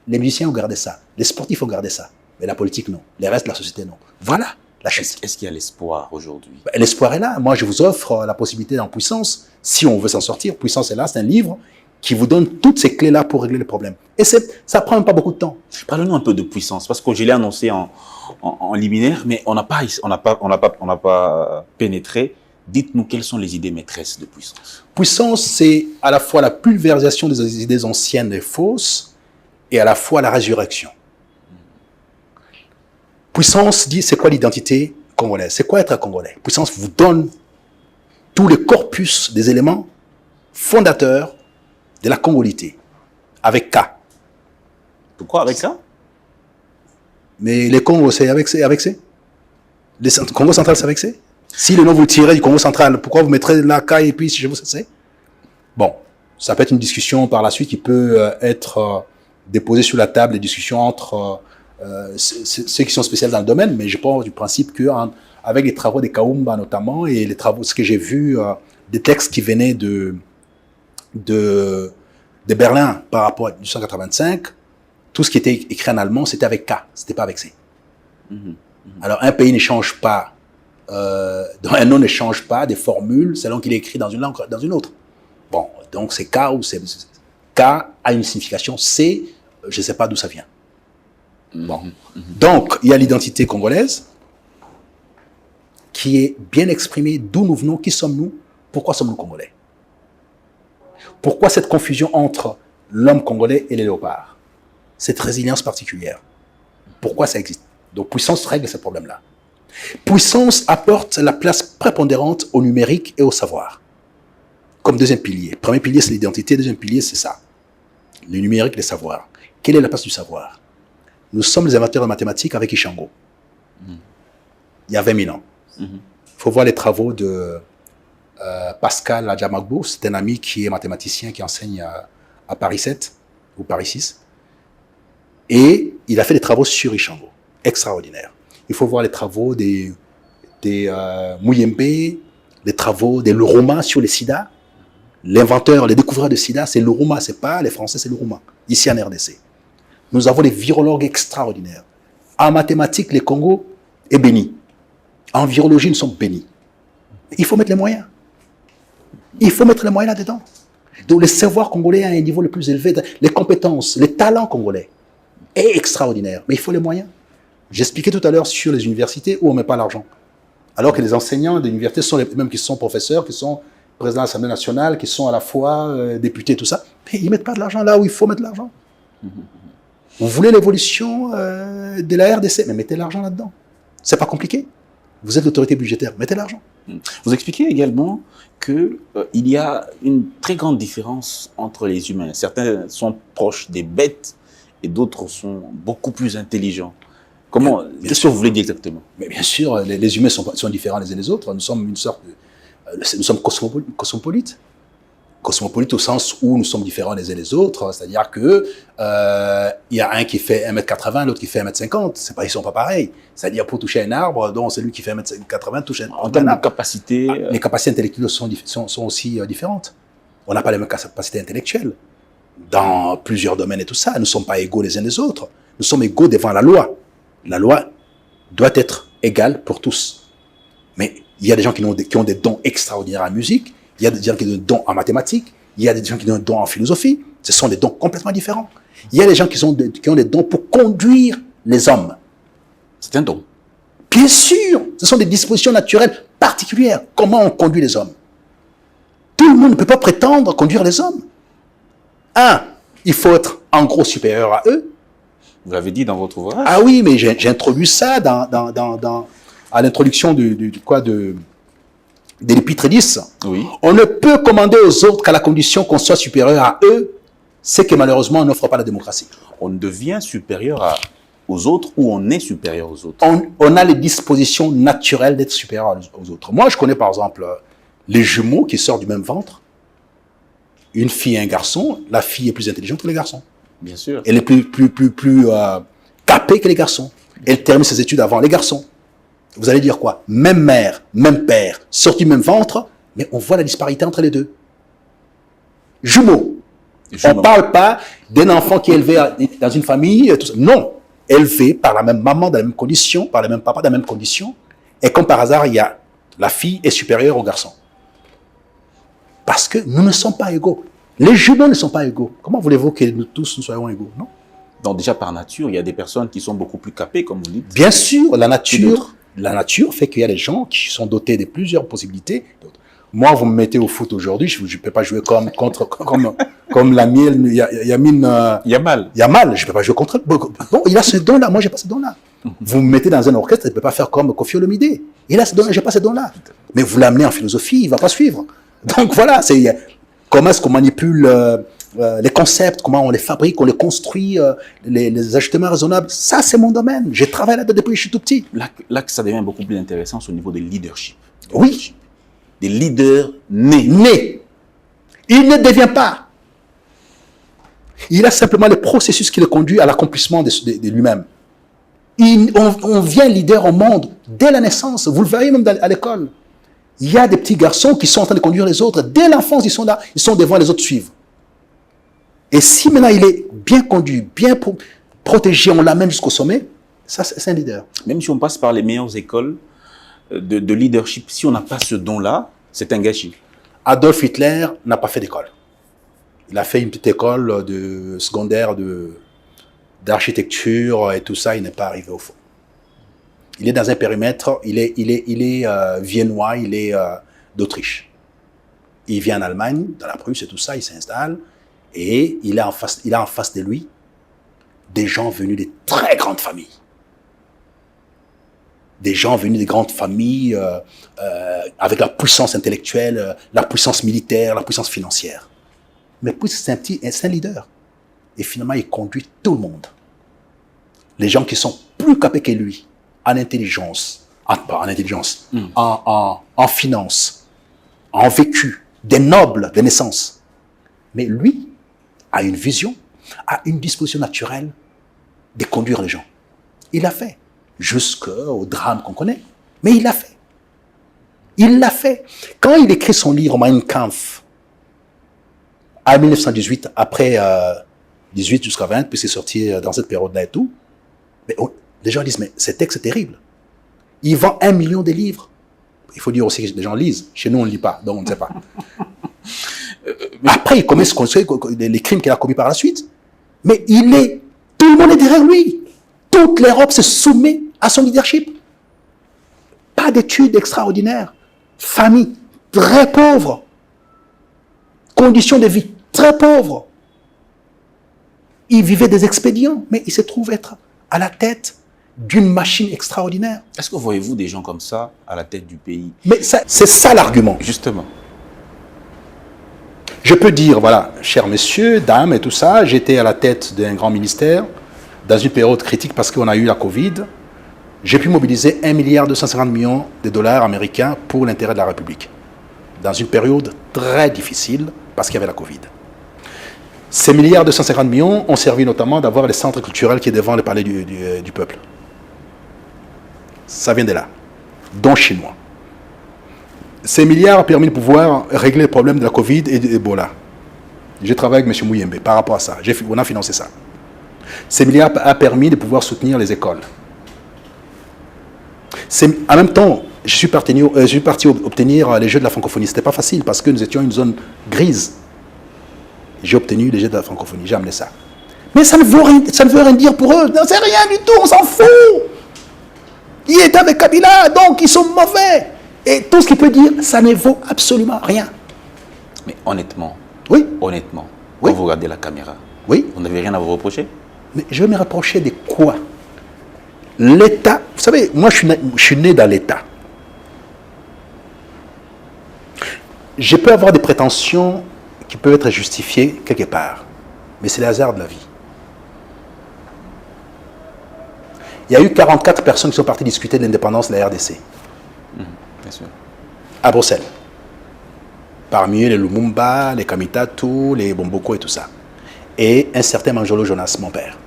Les musiciens ont gardé ça. Les sportifs ont gardé ça. Mais la politique, non. Les restes de la société, non. Voilà la chute. Est-ce qu'il y a l'espoir aujourd'hui? L'espoir est là. Moi, je vous offre la possibilité dans Puissance, si on veut s'en sortir. Puissance est là, c'est un livre qui vous donne toutes ces clés-là pour régler les problèmes. Et ça prend même pas beaucoup de temps. Parlez-nous un peu de Puissance, parce que je l'ai annoncé en liminaire, mais on n'a pas pénétré. Dites-nous quelles sont les idées maîtresses de Puissance. Puissance, c'est à la fois la pulvérisation des idées anciennes et fausses, et à la fois la résurrection. Puissance dit, c'est quoi l'identité congolaise? C'est quoi être congolais? Puissance vous donne tout le corpus des éléments fondateurs de la congolité, avec K. Pourquoi avec ça? Mais les Congos, c'est avec C? Le Congo central, c'est avec C? Si le nom vous tirez du Congo central, pourquoi vous mettrez la K et puis si je vous sais? Bon, ça peut être une discussion par la suite qui peut être déposée sur la table, des discussions entre ceux qui sont spécialisés dans le domaine, mais je pars du principe que avec les travaux des Kaumba notamment et les travaux, ce que j'ai vu, des textes qui venaient de Berlin par rapport à 1885, tout ce qui était écrit en allemand, c'était avec K, c'était pas avec C. Alors un pays ne change pas, un nom ne change pas des formules selon qu'il est écrit dans une langue, dans une autre. Bon, donc c'est K ou c'est K a une signification, C, je ne sais pas d'où ça vient. Bon. Donc, il y a l'identité congolaise qui est bien exprimée, d'où nous venons, qui sommes-nous, pourquoi sommes-nous congolais? Pourquoi cette confusion entre l'homme congolais et les léopards? Cette résilience particulière. Pourquoi ça existe? Donc, Puissance règle ce problème-là. Puissance apporte la place prépondérante au numérique et au savoir. Comme deuxième pilier. Premier pilier, c'est l'identité. Deuxième pilier, c'est ça. Le numérique et le savoir. Quelle est la place du savoir? Nous sommes les inventeurs de mathématiques avec Ishango. Il y a 20 000 ans. Il faut voir les travaux de Pascal Adjamagbo. C'est un ami qui est mathématicien, qui enseigne à Paris 7 ou Paris 6. Et il a fait des travaux sur Ishango. Extraordinaire. Il faut voir les travaux des Muyembe, les travaux des Luruma sur les sida. L'inventeur, les découvreurs de sida, c'est Luruma, c'est pas les Français, c'est Luruma. ici en RDC. Nous avons des virologues extraordinaires. En mathématiques, le Congo est béni. En virologie, nous sommes bénis. Il faut mettre les moyens. Il faut mettre les moyens là-dedans. Donc le savoir congolais à un niveau le plus élevé, les compétences, les talents congolais est extraordinaire. Mais il faut les moyens. J'expliquais tout à l'heure sur les universités où on ne met pas l'argent. Alors que les enseignants des universités sont les mêmes qui sont professeurs, qui sont présidents de l'Assemblée nationale, qui sont à la fois députés, tout ça. Mais ils ne mettent pas de l'argent là où il faut mettre de l'argent. Vous voulez l'évolution de la RDC, mais mettez l'argent là-dedans. C'est pas compliqué. Vous êtes l'autorité budgétaire, mettez l'argent. Vous expliquez également qu'il y a une très grande différence entre les humains. Certains sont proches des bêtes et d'autres sont beaucoup plus intelligents. Qu'est-ce que vous voulez dire exactement? Mais bien sûr, les humains sont différents les uns des autres. Nous sommes une sorte de... Nous sommes cosmopolites. Cosmopolites au sens où nous sommes différents les uns des autres. C'est-à-dire que il y a un qui fait 1m80, l'autre qui fait 1m50. Ils ne sont pas pareils. C'est-à-dire pour toucher un arbre, donc celui qui fait 1m80 touche un arbre. En termes de capacité... Les capacités intellectuelles sont aussi différentes. On n'a pas les mêmes capacités intellectuelles. Dans plusieurs domaines et tout ça, nous ne sommes pas égaux les uns des autres. Nous sommes égaux devant la loi. La loi doit être égale pour tous. Mais il y a des gens qui ont des dons extraordinaires en musique, il y a des gens qui ont des dons en mathématiques, il y a des gens qui ont des dons en philosophie. Ce sont des dons complètement différents. Il y a des gens qui ont des dons pour conduire les hommes. C'est un don. Bien sûr, ce sont des dispositions naturelles particulières. Comment on conduit les hommes? Tout le monde ne peut pas prétendre conduire les hommes. Il faut être en gros supérieur à eux. Vous l'avez dit dans votre ouvrage. Ah oui, mais j'ai introduit ça à l'introduction de l'épître 10. Oui. On ne peut commander aux autres qu'à la condition qu'on soit supérieur à eux, c'est que malheureusement on n'offre pas la démocratie. On devient supérieur aux autres ou on est supérieur aux autres? On a les dispositions naturelles d'être supérieur aux autres. Moi, je connais par exemple les jumeaux qui sortent du même ventre. Une fille et un garçon, la fille est plus intelligente que les garçons. Bien sûr. Elle est plus capée que les garçons. Elle termine ses études avant les garçons. Vous allez dire quoi? Même mère, même père, sortis du même ventre, mais on voit la disparité entre les deux. Jumeaux. On ne parle pas d'un enfant qui est élevé dans une famille, tout ça. Non. Élevé par la même maman, dans la même condition, par le même papa, dans la même condition. Et comme par hasard, la fille est supérieure au garçon. Parce que nous ne sommes pas égaux. Les jumeaux ne sont pas égaux. Comment voulez-vous que nous tous nous soyons égaux? Non. Donc déjà par nature, il y a des personnes qui sont beaucoup plus capées, comme vous dites. Bien sûr, la nature fait qu'il y a des gens qui sont dotés de plusieurs possibilités. Moi, vous me mettez au foot aujourd'hui, je ne peux pas jouer comme la mienne, Yamal. Je ne peux pas jouer contre. Bon, il a ce don-là, moi, je n'ai pas ce don-là. Vous me mettez dans un orchestre, je ne peux pas faire comme Koffi Olomide. Il a ce don-là, je n'ai pas ce don-là. Mais vous l'amenez en philosophie, il ne va pas suivre. Donc voilà, comment est-ce qu'on manipule les concepts, comment on les fabrique, on les construit, les ajustements raisonnables. Ça, c'est mon domaine. J'ai travaillé là-dedans depuis que je suis tout petit. Là, ça devient beaucoup plus intéressant au niveau des leadership. Oui. Des leaders nés. Nés. Il ne devient pas. Il a simplement le processus qui le conduit à l'accomplissement de lui-même. On vient leader au monde dès la naissance. Vous le verrez même à l'école. Il y a des petits garçons qui sont en train de conduire les autres. Dès l'enfance, ils sont là. Ils sont devant, les autres suivent. Et si maintenant il est bien conduit, bien protégé, on l'amène jusqu'au sommet, ça c'est un leader. Même si on passe par les meilleures écoles de leadership, si on n'a pas ce don-là, c'est un gâchis. Adolf Hitler n'a pas fait d'école. Il a fait une petite école secondaire d'architecture et tout ça, il n'est pas arrivé au fond. Il est dans un périmètre, il est viennois, il est d'Autriche. Il vient en Allemagne, dans la Prusse et tout ça, il s'installe. Et il a en face de lui des gens venus de très grandes familles. Des gens venus de grandes familles avec la puissance intellectuelle, la puissance militaire, la puissance financière. Mais puis c'est un leader. Et finalement, il conduit tout le monde. Les gens qui sont plus capés que lui, en intelligence, en finance, en vécu, des nobles de naissance. Mais lui a une vision, a une disposition naturelle de conduire les gens. Il l'a fait, jusqu'au drame qu'on connaît. Mais il l'a fait. Il l'a fait. Quand il écrit son livre Mein Kampf, en 1918, après 18 jusqu'à 20, puis c'est sorti dans cette période-là et tout. Mais les gens disent, mais ces textes, c'est terrible. Ils vendent 1 million de livres. Il faut dire aussi que les gens lisent. Chez nous, on ne lit pas, donc on ne sait pas. Après, il commet les crimes qu'il a commis par la suite. Mais tout le monde est derrière lui. Toute l'Europe se soumet à son leadership. Pas d'études extraordinaires. Famille très pauvre. Conditions de vie très pauvres. Il vivait des expédients, mais il se trouve être à la tête d'une machine extraordinaire. Est-ce que voyez-vous des gens comme ça à la tête du pays? Mais c'est ça l'argument. Justement. Je peux dire, voilà, chers messieurs, dames et tout ça, j'étais à la tête d'un grand ministère dans une période critique parce qu'on a eu la Covid. J'ai pu mobiliser 1,250 milliard de dollars américains pour l'intérêt de la République. Dans une période très difficile parce qu'il y avait la Covid. Ces 1,250 millions ont servi notamment d'avoir les centres culturels qui est devant le palais du peuple. Ça vient de là, dont chinois. Ces milliards ont permis de pouvoir régler le problème de la Covid et de l'Ebola. J'ai travaillé avec M. Mouyembe par rapport à ça. On a financé ça. Ces milliards ont permis de pouvoir soutenir les écoles. En même temps, je suis parti obtenir les Jeux de la francophonie. Ce n'était pas facile parce que nous étions une zone grise. J'ai obtenu les Jeux de la francophonie, j'ai amené ça. Mais ça ne veut rien dire pour eux. Non, c'est rien du tout, on s'en fout. Il est avec Kabila, donc ils sont mauvais. Et tout ce qu'il peut dire, ça ne vaut absolument rien. Mais honnêtement, oui. Honnêtement, Oui. quand vous regardez la caméra, Oui. vous n'avez rien à vous reprocher? Mais je vais me rapprocher de quoi? L'État, vous savez, moi je suis né dans l'État. Je peux avoir des prétentions qui peuvent être justifiées quelque part, mais c'est le hasard de la vie. Il y a eu 44 personnes qui sont parties discuter de l'indépendance de la RDC. Bien sûr. À Bruxelles. Parmi eux, les Lumumba, les Kamitatu, les Bomboko et tout ça. Et un certain Manjolo Jonas, mon père.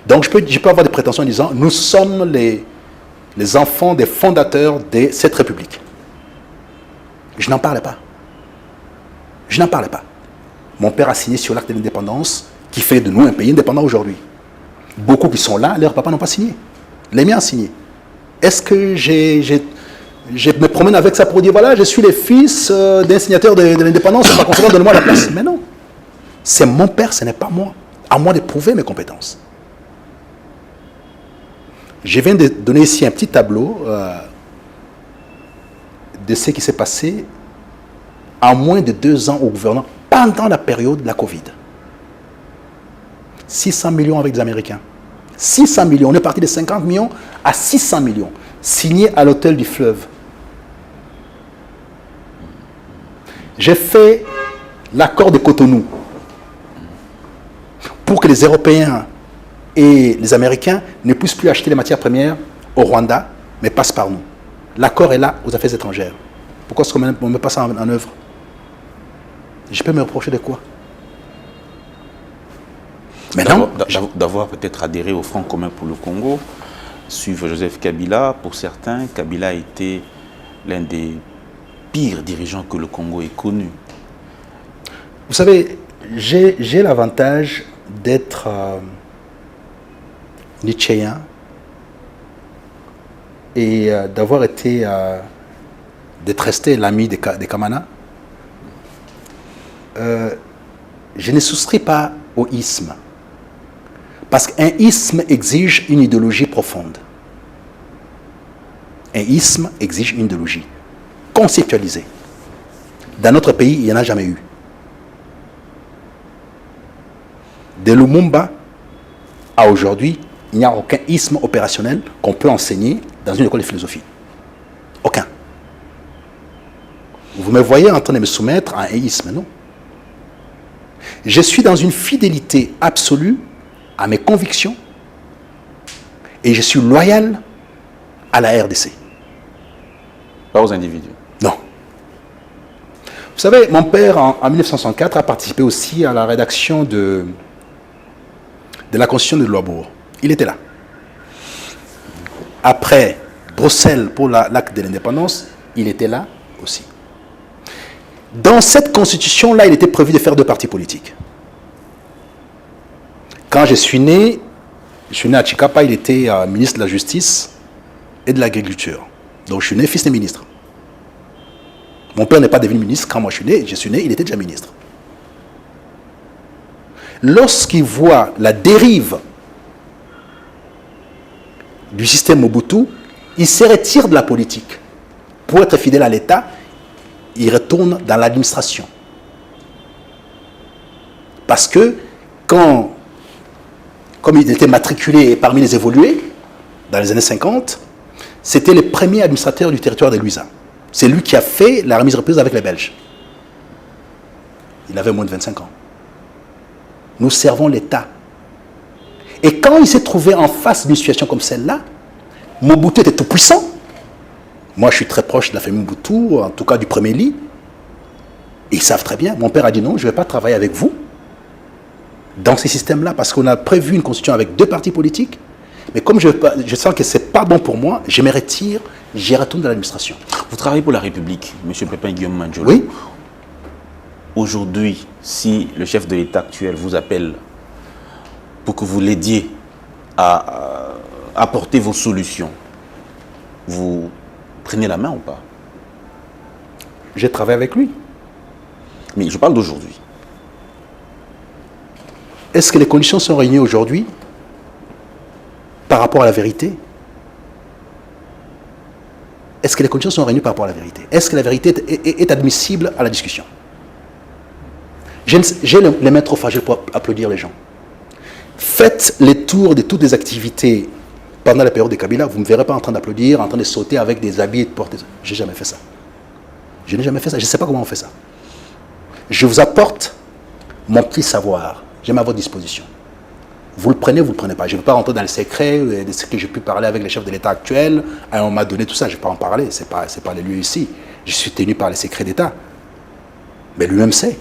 Donc je peux avoir des prétentions en disant, nous sommes les enfants des fondateurs de cette République. Je n'en parlais pas. Je n'en parlais pas. Mon père a signé sur l'acte de l'indépendance qui fait de nous un pays indépendant aujourd'hui. Beaucoup qui sont là, leurs papas n'ont pas signé. Les miens ont signé. Est-ce que je me promène avec ça pour dire, voilà, je suis le fils d'un signateur de l'indépendance, par conséquent, donne-moi la place. Mais non. C'est mon père, ce n'est pas moi. À moi de prouver mes compétences. Je viens de donner ici un petit tableau de ce qui s'est passé en moins de 2 ans au gouvernement pendant la période de la Covid. 600 millions avec des Américains. 600 millions. On est parti de 50 millions à 600 millions. Signés à l'hôtel du Fleuve. J'ai fait l'accord de Cotonou pour que les Européens et les Américains ne puissent plus acheter les matières premières au Rwanda, mais passent par nous. L'accord est là aux affaires étrangères. Pourquoi est-ce qu'on ne met pas ça en œuvre? Je peux me reprocher de quoi? Mais non. D'avoir peut-être adhéré au Front commun pour le Congo, suivre Joseph Kabila, pour certains, Kabila a été l'un des pires dirigeants que le Congo ait connu. Vous savez, j'ai l'avantage d'être nietzschéen et d'avoir été, d'être resté l'ami des Kamana. Je ne souscris pas au isme. Parce qu'un isme exige une idéologie profonde. Un isme exige une idéologie conceptualisée. Dans notre pays, il n'y en a jamais eu. De Lumumba à aujourd'hui, il n'y a aucun isme opérationnel qu'on peut enseigner dans une école de philosophie. Aucun. Vous me voyez en train de me soumettre à un isme, non? Je suis dans une fidélité absolue à mes convictions et je suis loyal à la RDC. Pas aux individus. Non. Vous savez, mon père, en 1964, a participé aussi à la rédaction de la Constitution de Louisbourg. Il était là. Après Bruxelles pour l'acte de l'indépendance, il était là aussi. Dans cette Constitution-là, il était prévu de faire 2 partis politiques. Quand je suis né à Chikapa, il était ministre de la Justice et de l'Agriculture. Donc je suis né fils de ministre. Mon père n'est pas devenu ministre quand moi je suis né, il était déjà ministre. Lorsqu'il voit la dérive du système Mobutu, il se retire de la politique. Pour être fidèle à l'État, il retourne dans l'administration. Parce que, comme il était matriculé parmi les évolués, dans les années 50, c'était le premier administrateur du territoire de Luisa. C'est lui qui a fait la remise reprise avec les Belges. Il avait moins de 25 ans. Nous servons l'État. Et quand il s'est trouvé en face d'une situation comme celle-là, Mobutu était tout puissant. Moi, je suis très proche de la famille Mobutu, en tout cas du premier lit. Ils savent très bien. Mon père a dit non, je ne vais pas travailler avec vous dans ces systèmes-là, parce qu'on a prévu une constitution avec 2 partis politiques. Mais comme je sens que ce n'est pas bon pour moi, je me retire, j'y retourne dans l'administration. Vous travaillez pour la République, M. Pépin Guillaume Mandiolo. Oui. Aujourd'hui, si le chef de l'État actuel vous appelle pour que vous l'aidiez à apporter vos solutions, vous prenez la main ou pas? J'ai travaillé avec lui. Mais je parle d'aujourd'hui. Est-ce que les conditions sont réunies aujourd'hui par rapport à la vérité? Est-ce que les conditions sont réunies par rapport à la vérité? Est-ce que la vérité est admissible à la discussion? J'ai les mains trop fragiles pour applaudir les gens. Faites les tours de toutes les activités pendant la période de Kabila, vous ne me verrez pas en train d'applaudir, en train de sauter avec des habits et de porter. Je n'ai jamais fait ça. Je n'ai jamais fait ça. Je ne sais pas comment on fait ça. Je vous apporte mon petit savoir. J'ai à votre disposition. Vous le prenez, vous ne le prenez pas. Je ne vais pas rentrer dans les secrets de ce que j'ai pu parler avec les chefs de l'État actuel. On m'a donné tout ça, je ne vais pas en parler. Ce n'est pas les lieux ici. Je suis tenu par les secrets d'État. Mais lui-même sait.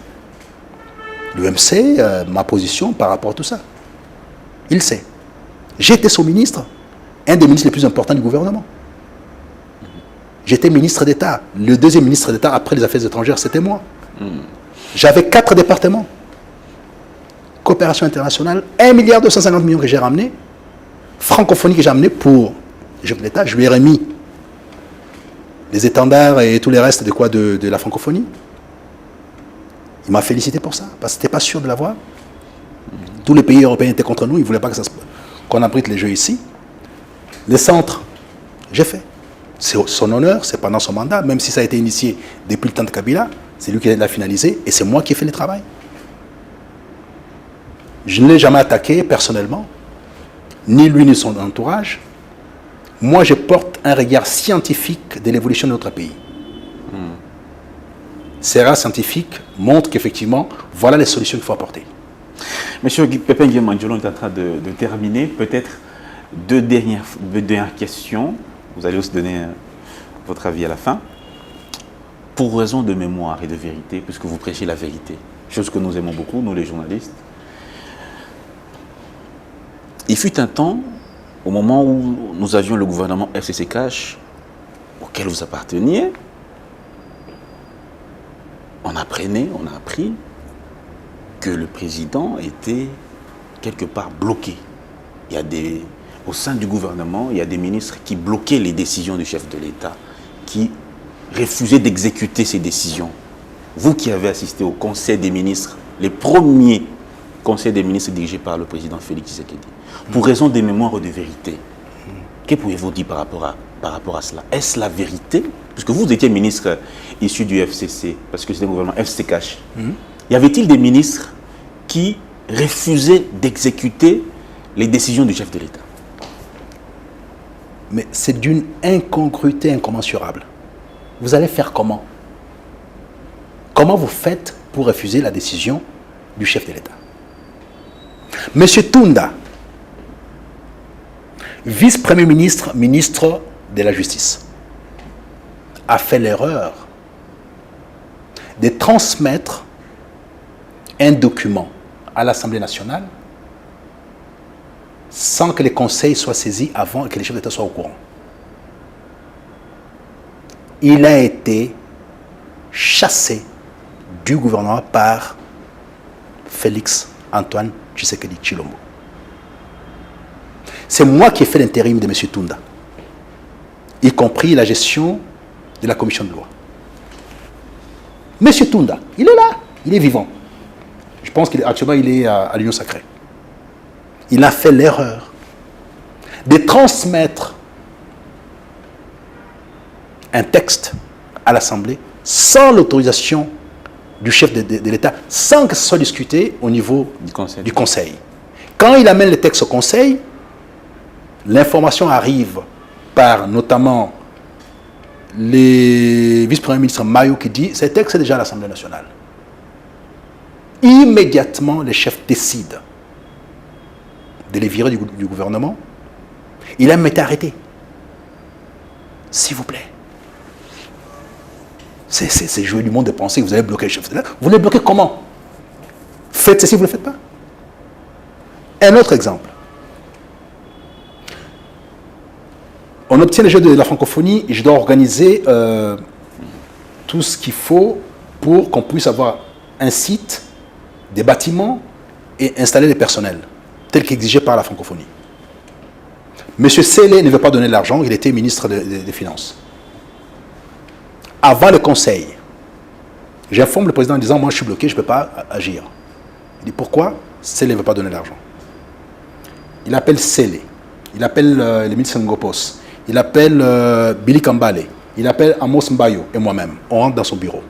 Lui-même sait ma position par rapport à tout ça. Il sait. J'étais son ministre, un des ministres les plus importants du gouvernement. J'étais ministre d'État. Le deuxième ministre d'État après les affaires étrangères, c'était moi. J'avais 4 départements. Coopération internationale, 1,250 milliard que j'ai ramené. Francophonie que j'ai amené pour le chef de l'État. Je lui ai remis les étendards et tout le reste de la francophonie. Il m'a félicité pour ça, parce que je n'étais pas sûr de l'avoir. Tous les pays européens étaient contre nous, ils ne voulaient pas qu'on abrite les jeux ici. Les centres, j'ai fait. C'est son honneur, c'est pendant son mandat, même si ça a été initié depuis le temps de Kabila, c'est lui qui l'a finalisé et c'est moi qui ai fait le travail. Je ne l'ai jamais attaqué personnellement, ni lui ni son entourage. Moi, je porte un regard scientifique de l'évolution de notre pays. Ces rares scientifiques montrent qu'effectivement, voilà les solutions qu'il faut apporter. Monsieur Pépin Guillaume Mandiolo est en train de terminer. Peut-être deux dernières questions. Vous allez aussi donner votre avis à la fin. Pour raison de mémoire et de vérité, puisque vous prêchez la vérité, chose que nous aimons beaucoup, nous les journalistes. Il fut un temps, au moment où nous avions le gouvernement FCC Cash, auquel vous apparteniez, on a appris que le président était quelque part bloqué. Au sein du gouvernement, il y a des ministres qui bloquaient les décisions du chef de l'État, qui refusaient d'exécuter ces décisions. Vous qui avez assisté au Conseil des ministres, les premiers Conseils des ministres dirigés par le président Félix Tshisekedi, pour raison de mémoire ou de vérité, que pouvez-vous dire par rapport à cela? Est-ce la vérité? Puisque vous étiez ministre issu du FCC, parce que c'était le gouvernement FCC Cash. Y avait-il des ministres qui refusaient d'exécuter les décisions du chef de l'État? Mais c'est d'une incongruité incommensurable. Vous allez faire comment? Comment vous faites pour refuser la décision du chef de l'État? Monsieur Tunda, vice-premier ministre, ministre de la Justice, a fait l'erreur de transmettre un document à l'Assemblée nationale sans que les conseils soient saisis avant et que les chefs d'État soient au courant. Il a été chassé du gouvernement par Félix Antoine Tshisekedi Tshilombo. C'est moi qui ai fait l'intérim de M. Tunda, y compris la gestion de la commission de loi. M. Tunda, il est là, il est vivant. Je pense qu'actuellement, il est à l'Union sacrée. Il a fait l'erreur de transmettre un texte à l'Assemblée sans l'autorisation du chef de l'État, sans que ce soit discuté au niveau du Conseil. Quand il amène le texte au Conseil, l'information arrive par notamment les vice-premiers ministres Mayo qui dit « ce texte est déjà à l'Assemblée nationale ». Immédiatement, les chefs décident de les virer du gouvernement. Il a même été arrêté. S'il vous plaît. C'est jouer du monde de penser que vous allez bloquer les chefs. Vous les bloquez comment? Faites ceci, vous ne le faites pas. Un autre exemple. On obtient les Jeux de la francophonie et je dois organiser tout ce qu'il faut pour qu'on puisse avoir un site, des bâtiments et installer les personnels, tel qu'exigé par la francophonie. M. Sélé ne veut pas donner de l'argent, il était ministre des Finances. Avant le conseil, j'informe le président en disant « moi je suis bloqué, je ne peux pas agir ». Il dit « pourquoi ?» Sélé ne veut pas donner l'argent. Il appelle Sélé, il appelle le ministre Ngopos, il appelle Billy Kambale, il appelle Amos Mbayo et moi-même. On rentre dans son bureau.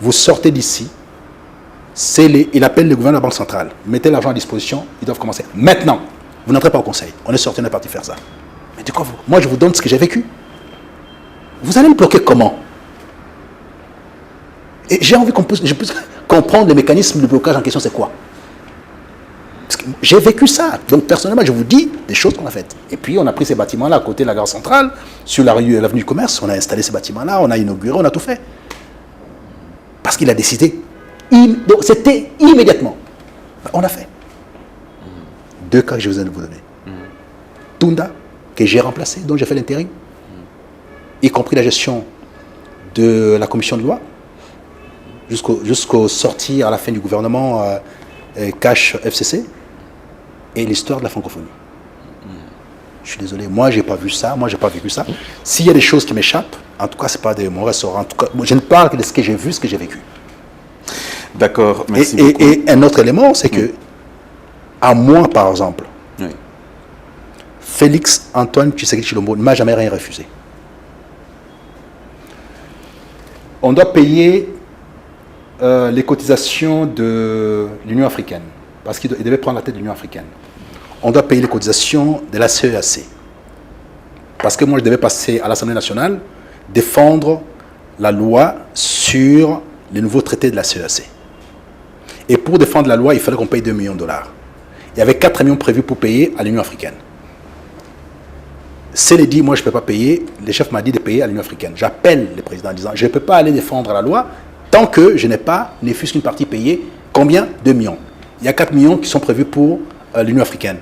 Vous sortez d'ici, Sélé, il appelle le gouverneur de la Banque centrale. Mettez l'argent à disposition, ils doivent commencer. Maintenant, vous n'entrez pas au conseil. On est sorti, on est parti faire ça. Mais de quoi vous? Moi, je vous donne ce que j'ai vécu. Vous allez me bloquer comment? Et j'ai envie je puisse comprendre le mécanisme de blocage en question, c'est quoi? Parce que j'ai vécu ça. Donc, personnellement, je vous dis des choses qu'on a faites. Et puis, on a pris ces bâtiments-là à côté de la gare centrale, sur l'avenue du commerce. On a installé ces bâtiments-là, on a inauguré, on a tout fait. Parce qu'il a décidé. Donc, c'était immédiatement. On a fait. Deux cas que je viens de vous donner. Tunda, que j'ai remplacé, dont j'ai fait l'intérim, y compris la gestion de la commission de loi, jusqu'au sortie à la fin du gouvernement cash FCC, et l'histoire de la francophonie. Je suis désolé, moi j'ai pas vu ça, moi j'ai pas vécu ça. S'il y a des choses qui m'échappent, en tout cas c'est pas de mon restaurant, en tout cas, je ne parle que de ce que j'ai vu, ce que j'ai vécu. D'accord, merci beaucoup. Et un autre élément, c'est que, à moi par exemple, Félix Antoine Tshisekedi Tshilombo ne m'a jamais rien refusé. On doit payer les cotisations de l'Union africaine, parce qu'il devait prendre la tête de l'Union africaine. On doit payer les cotisations de la CEAC. Parce que moi, je devais passer à l'Assemblée nationale, défendre la loi sur les nouveaux traités de la CEAC. Et pour défendre la loi, il fallait qu'on paye 2 millions de dollars. Il y avait 4 millions prévus pour payer à l'Union africaine. Célé dit, moi je ne peux pas payer, le chef m'a dit de payer à l'Union africaine. J'appelle le président en disant, je ne peux pas aller défendre la loi tant que je n'ai pas, ne fût-ce qu'une partie payée. Combien? 2 millions. Il y a 4 millions qui sont prévus pour l'Union africaine.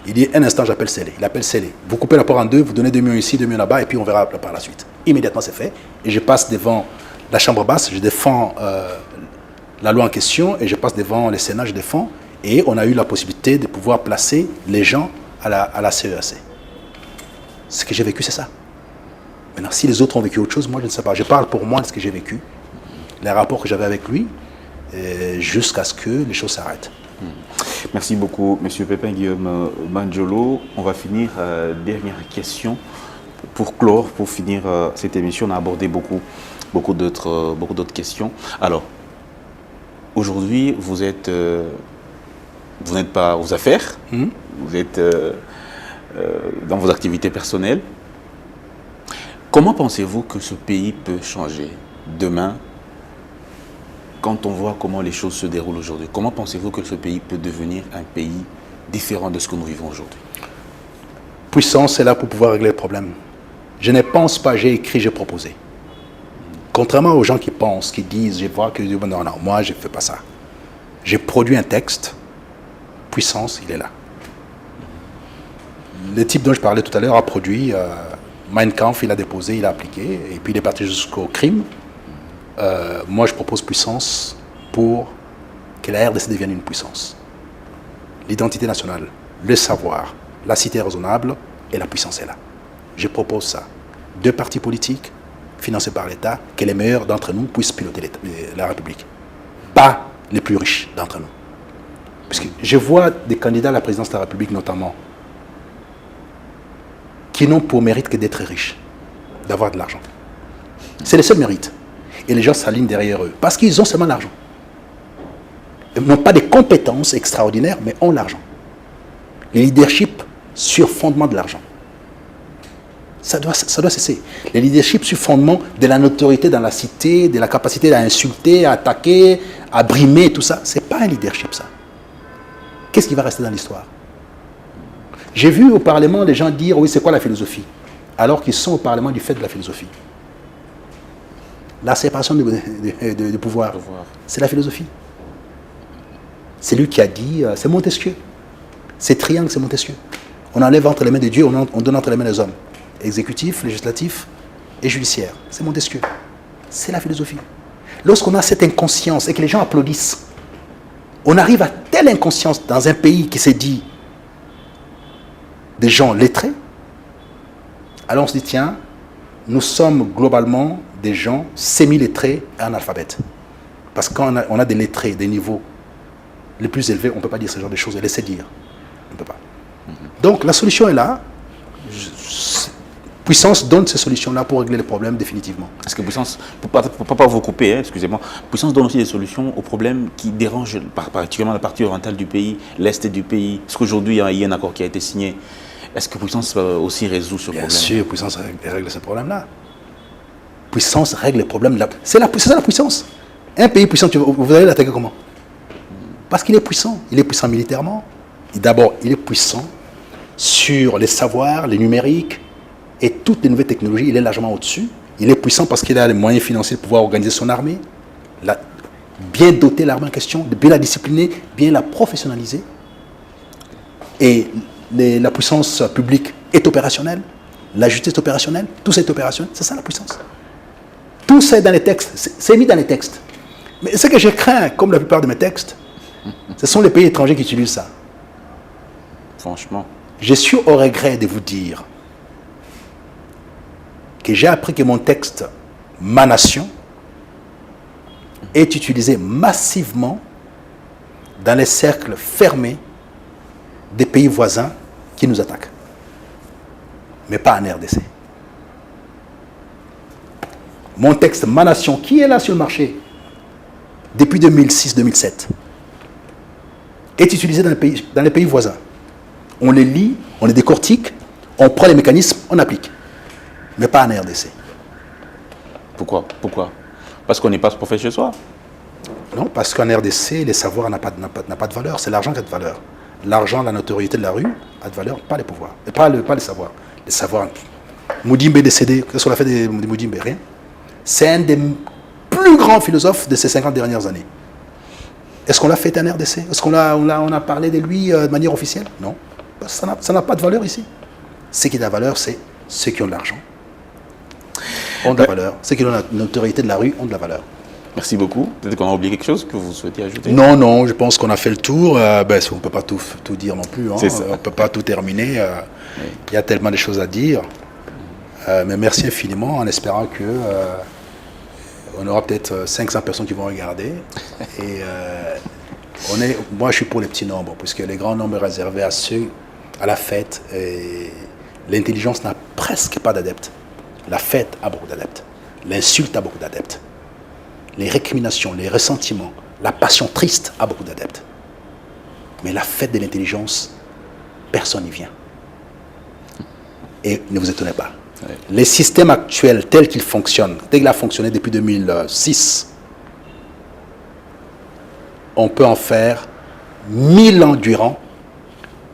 Il dit, un instant, j'appelle Célé. Il appelle Célé. Vous coupez l'apport en deux, vous donnez 2 millions ici, 2 millions là-bas, et puis on verra par la suite. Immédiatement, c'est fait. Et je passe devant la Chambre basse, je défends la loi en question, et je passe devant le Sénat, je défends. Et on a eu la possibilité de pouvoir placer les gens à la CEAC. Ce que j'ai vécu, c'est ça. Maintenant, si les autres ont vécu autre chose, moi, je ne sais pas. Je parle pour moi de ce que j'ai vécu, les rapports que j'avais avec lui, jusqu'à ce que les choses s'arrêtent. Merci beaucoup, M. Pépin Guillaume Manjolo. On va finir, dernière question, pour clore, pour finir cette émission. On a abordé beaucoup d'autres questions. Alors, aujourd'hui, vous n'êtes pas aux affaires, vous êtes dans vos activités personnelles. Comment pensez-vous que ce pays peut changer demain, quand on voit comment les choses se déroulent aujourd'hui? Comment pensez-vous que ce pays peut devenir un pays différent de ce que nous vivons aujourd'hui? Puissance est là pour pouvoir régler le problème. Je ne pense pas, j'ai écrit, j'ai proposé. Contrairement aux gens qui pensent, qui disent, je vois que non, moi je ne fais pas ça. J'ai produit un texte, puissance, il est là. Le type dont je parlais tout à l'heure a produit Mein Kampf, il a déposé, il a appliqué, et puis il est parti jusqu'au crime. Moi, je propose puissance pour que la RDC devienne une puissance. L'identité nationale, le savoir, la cité est raisonnable et la puissance est là. Je propose ça. 2 partis politiques financés par l'État, que les meilleurs d'entre nous puissent piloter la République. Pas les plus riches d'entre nous. Parce que je vois des candidats à la présidence de la République notamment, qui n'ont pour mérite que d'être riches, d'avoir de l'argent. C'est le seul mérite. Et les gens s'alignent derrière eux, parce qu'ils ont seulement l'argent. Ils n'ont pas des compétences extraordinaires, mais ont l'argent. Le leadership sur fondement de l'argent. Ça doit cesser. Le leadership sur fondement de la notoriété dans la cité, de la capacité à insulter, à attaquer, à brimer, tout ça, c'est pas un leadership, ça. Qu'est-ce qui va rester dans l'histoire? J'ai vu au Parlement des gens dire, oui, c'est quoi la philosophie? Alors qu'ils sont au Parlement du fait de la philosophie. La séparation de pouvoir, c'est la philosophie. C'est lui qui a dit, c'est Montesquieu. C'est triangle, c'est Montesquieu. On enlève entre les mains de Dieu, on donne entre les mains des hommes. Exécutif, législatif et judiciaire. C'est Montesquieu. C'est la philosophie. Lorsqu'on a cette inconscience et que les gens applaudissent, on arrive à telle inconscience dans un pays qui s'est dit des gens lettrés, alors on se dit, tiens, nous sommes globalement des gens semi-lettrés et analphabètes. Parce qu'on a des lettrés, des niveaux les plus élevés, on ne peut pas dire ce genre de choses et laisser dire. On ne peut pas. Donc la solution est là. Puissance donne ces solutions-là pour régler les problèmes définitivement. Est-ce que Puissance, pour ne pas vous couper, excusez-moi, Puissance donne aussi des solutions aux problèmes qui dérangent particulièrement la partie orientale du pays, l'est du pays? Parce qu'aujourd'hui, il y a un accord qui a été signé. Est-ce que Puissance aussi résout ce problème? Bien sûr, Puissance règle ce problème-là. Puissance règle les problèmes. C'est ça la puissance. Un pays puissant, vous allez l'attaquer comment? Parce qu'il est puissant. Il est puissant militairement. D'abord, il est puissant sur les savoirs, les numériques, et toutes les nouvelles technologies, il est largement au-dessus. Il est puissant parce qu'il a les moyens financiers de pouvoir organiser son armée, bien doter l'armée en question, bien la discipliner, bien la professionnaliser. Et la puissance publique est opérationnelle, la justice est opérationnelle, tout ça est opérationnel, c'est ça la puissance. Tout ça est dans les textes, c'est mis dans les textes. Mais ce que je crains, comme la plupart de mes textes, ce sont les pays étrangers qui utilisent ça. Franchement. Je suis au regret de vous dire que j'ai appris que mon texte « Ma Nation » est utilisé massivement dans les cercles fermés des pays voisins qui nous attaquent. Mais pas en RDC. Mon texte « Ma Nation » qui est là sur le marché depuis 2006-2007 est utilisé dans les pays voisins. On les lit, on les décortique, on prend les mécanismes, on applique. Mais pas en RDC. Pourquoi? Parce qu'on n'est pas professeur chez soi? Non, parce qu'en RDC, les savoirs n'ont pas de valeur. C'est l'argent qui a de valeur. L'argent, la notoriété de la rue a de valeur, pas les pouvoirs. Et pas les savoirs. Les savoirs. Moudimbe est décédé. Qu'est-ce qu'on a fait de Moudimbe? Rien. C'est un des plus grands philosophes de ces 50 dernières années. Est-ce qu'on l'a fait en RDC? Est-ce qu'on a parlé de lui de manière officielle? Non. Ça n'a pas de valeur ici. Ce qui a de la valeur, c'est ceux qui ont de l'argent. Ont de la valeur. Ceux qui ont la notoriété de la rue ont de la valeur. Merci beaucoup. Peut-être qu'on a oublié quelque chose que vous souhaitez ajouter? Non, je pense qu'on a fait le tour. On ne peut pas tout dire non plus. Hein. On ne peut pas tout terminer. Oui. Il y a tellement de choses à dire. Mais merci infiniment en espérant que on aura peut-être 500 personnes qui vont regarder. Et moi, je suis pour les petits nombres, puisque les grands nombres réservés à ceux, à la fête, l'intelligence n'a presque pas d'adeptes. La fête a beaucoup d'adeptes. L'insulte a beaucoup d'adeptes. Les récriminations, les ressentiments, la passion triste a beaucoup d'adeptes. Mais la fête de l'intelligence, personne n'y vient. Et ne vous étonnez pas. Ouais. Les systèmes actuels tels qu'ils fonctionnent, tel qu'il a fonctionné depuis 2006, on peut en faire 1000 ans durant.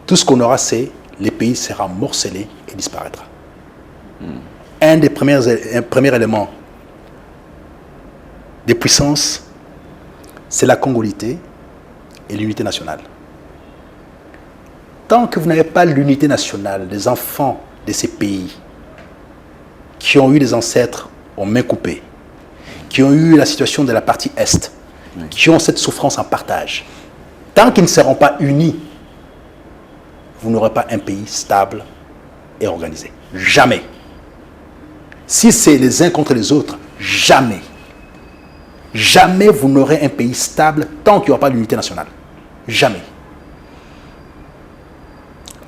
Tout ce qu'on aura, c'est les pays sera morcelé et disparaîtra. Un des premiers éléments des puissances, c'est la congolité et l'unité nationale. Tant que vous n'avez pas l'unité nationale, les enfants de ces pays qui ont eu des ancêtres aux mains coupées, qui ont eu la situation de la partie Est, qui ont cette souffrance en partage, tant qu'ils ne seront pas unis, vous n'aurez pas un pays stable et organisé. Jamais. Si c'est les uns contre les autres, jamais. Jamais vous n'aurez un pays stable tant qu'il n'y aura pas d'unité nationale. Jamais.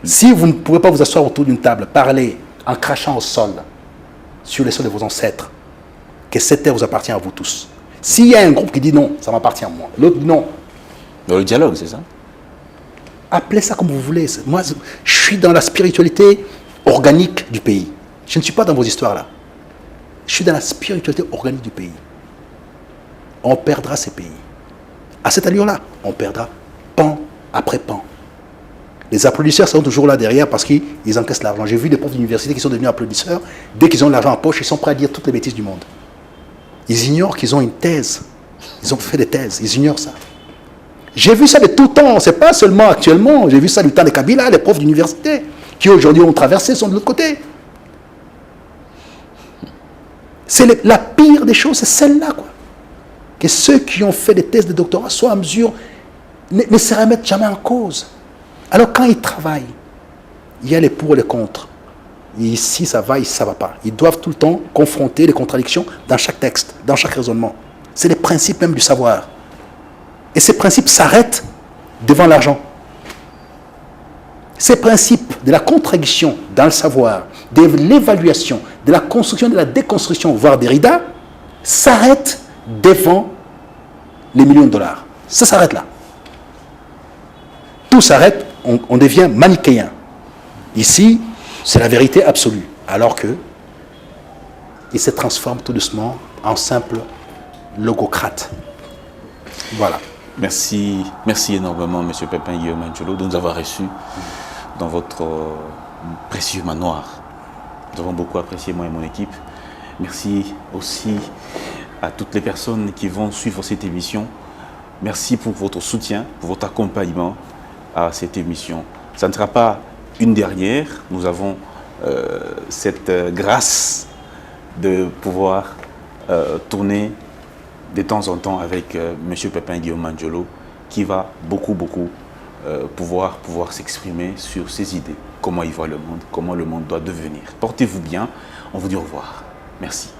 Si vous ne pouvez pas vous asseoir autour d'une table, parler en crachant au sol, sur les sols de vos ancêtres, que cette terre vous appartient à vous tous. S'il y a un groupe qui dit non, ça m'appartient à moi, l'autre dit non. Dans le dialogue, c'est ça? Appelez ça comme vous voulez. Moi, je suis dans la spiritualité organique du pays. Je ne suis pas dans vos histoires-là. Je suis dans la spiritualité organique du pays. On perdra ces pays. À cette allure-là, on perdra pan après pan. Les applaudisseurs sont toujours là derrière parce qu'ils encaissent l'argent. J'ai vu des profs d'université qui sont devenus applaudisseurs. Dès qu'ils ont l'argent en poche, ils sont prêts à dire toutes les bêtises du monde. Ils ignorent qu'ils ont une thèse. Ils ont fait des thèses. Ils ignorent ça. J'ai vu ça de tout temps. Ce n'est pas seulement actuellement. J'ai vu ça du temps des Kabila, les profs d'université, qui aujourd'hui ont traversé, sont de l'autre côté. C'est la pire des choses, c'est celle-là, quoi. Que ceux qui ont fait des thèses de doctorat soient en mesure, ne se remettent jamais en cause. Alors quand ils travaillent, il y a les pour et les contre. Et ici, ça va, ici, ça ne va pas. Ils doivent tout le temps confronter les contradictions dans chaque texte, dans chaque raisonnement. C'est les principes même du savoir. Et ces principes s'arrêtent devant l'argent. Ces principes de la contradiction dans le savoir, de l'évaluation, de la construction, de la déconstruction, voire Derrida, s'arrêtent devant les millions de dollars. Ça s'arrête là. Tout s'arrête, on devient manichéen. Ici, c'est la vérité absolue. Alors que il se transforme tout doucement en simple logocrate. Voilà. Merci énormément, M. Pépin Guillaume Angelot, de nous avoir reçus dans votre précieux manoir. Nous avons beaucoup apprécié, moi et mon équipe. Merci aussi à toutes les personnes qui vont suivre cette émission. Merci pour votre soutien, pour votre accompagnement à cette émission. Ça ne sera pas une dernière. Nous avons cette grâce de pouvoir tourner de temps en temps avec M. Pépin Guillaume Angelot, qui va beaucoup pouvoir s'exprimer sur ses idées, comment il voit le monde, comment le monde doit devenir. Portez-vous bien, on vous dit au revoir. Merci.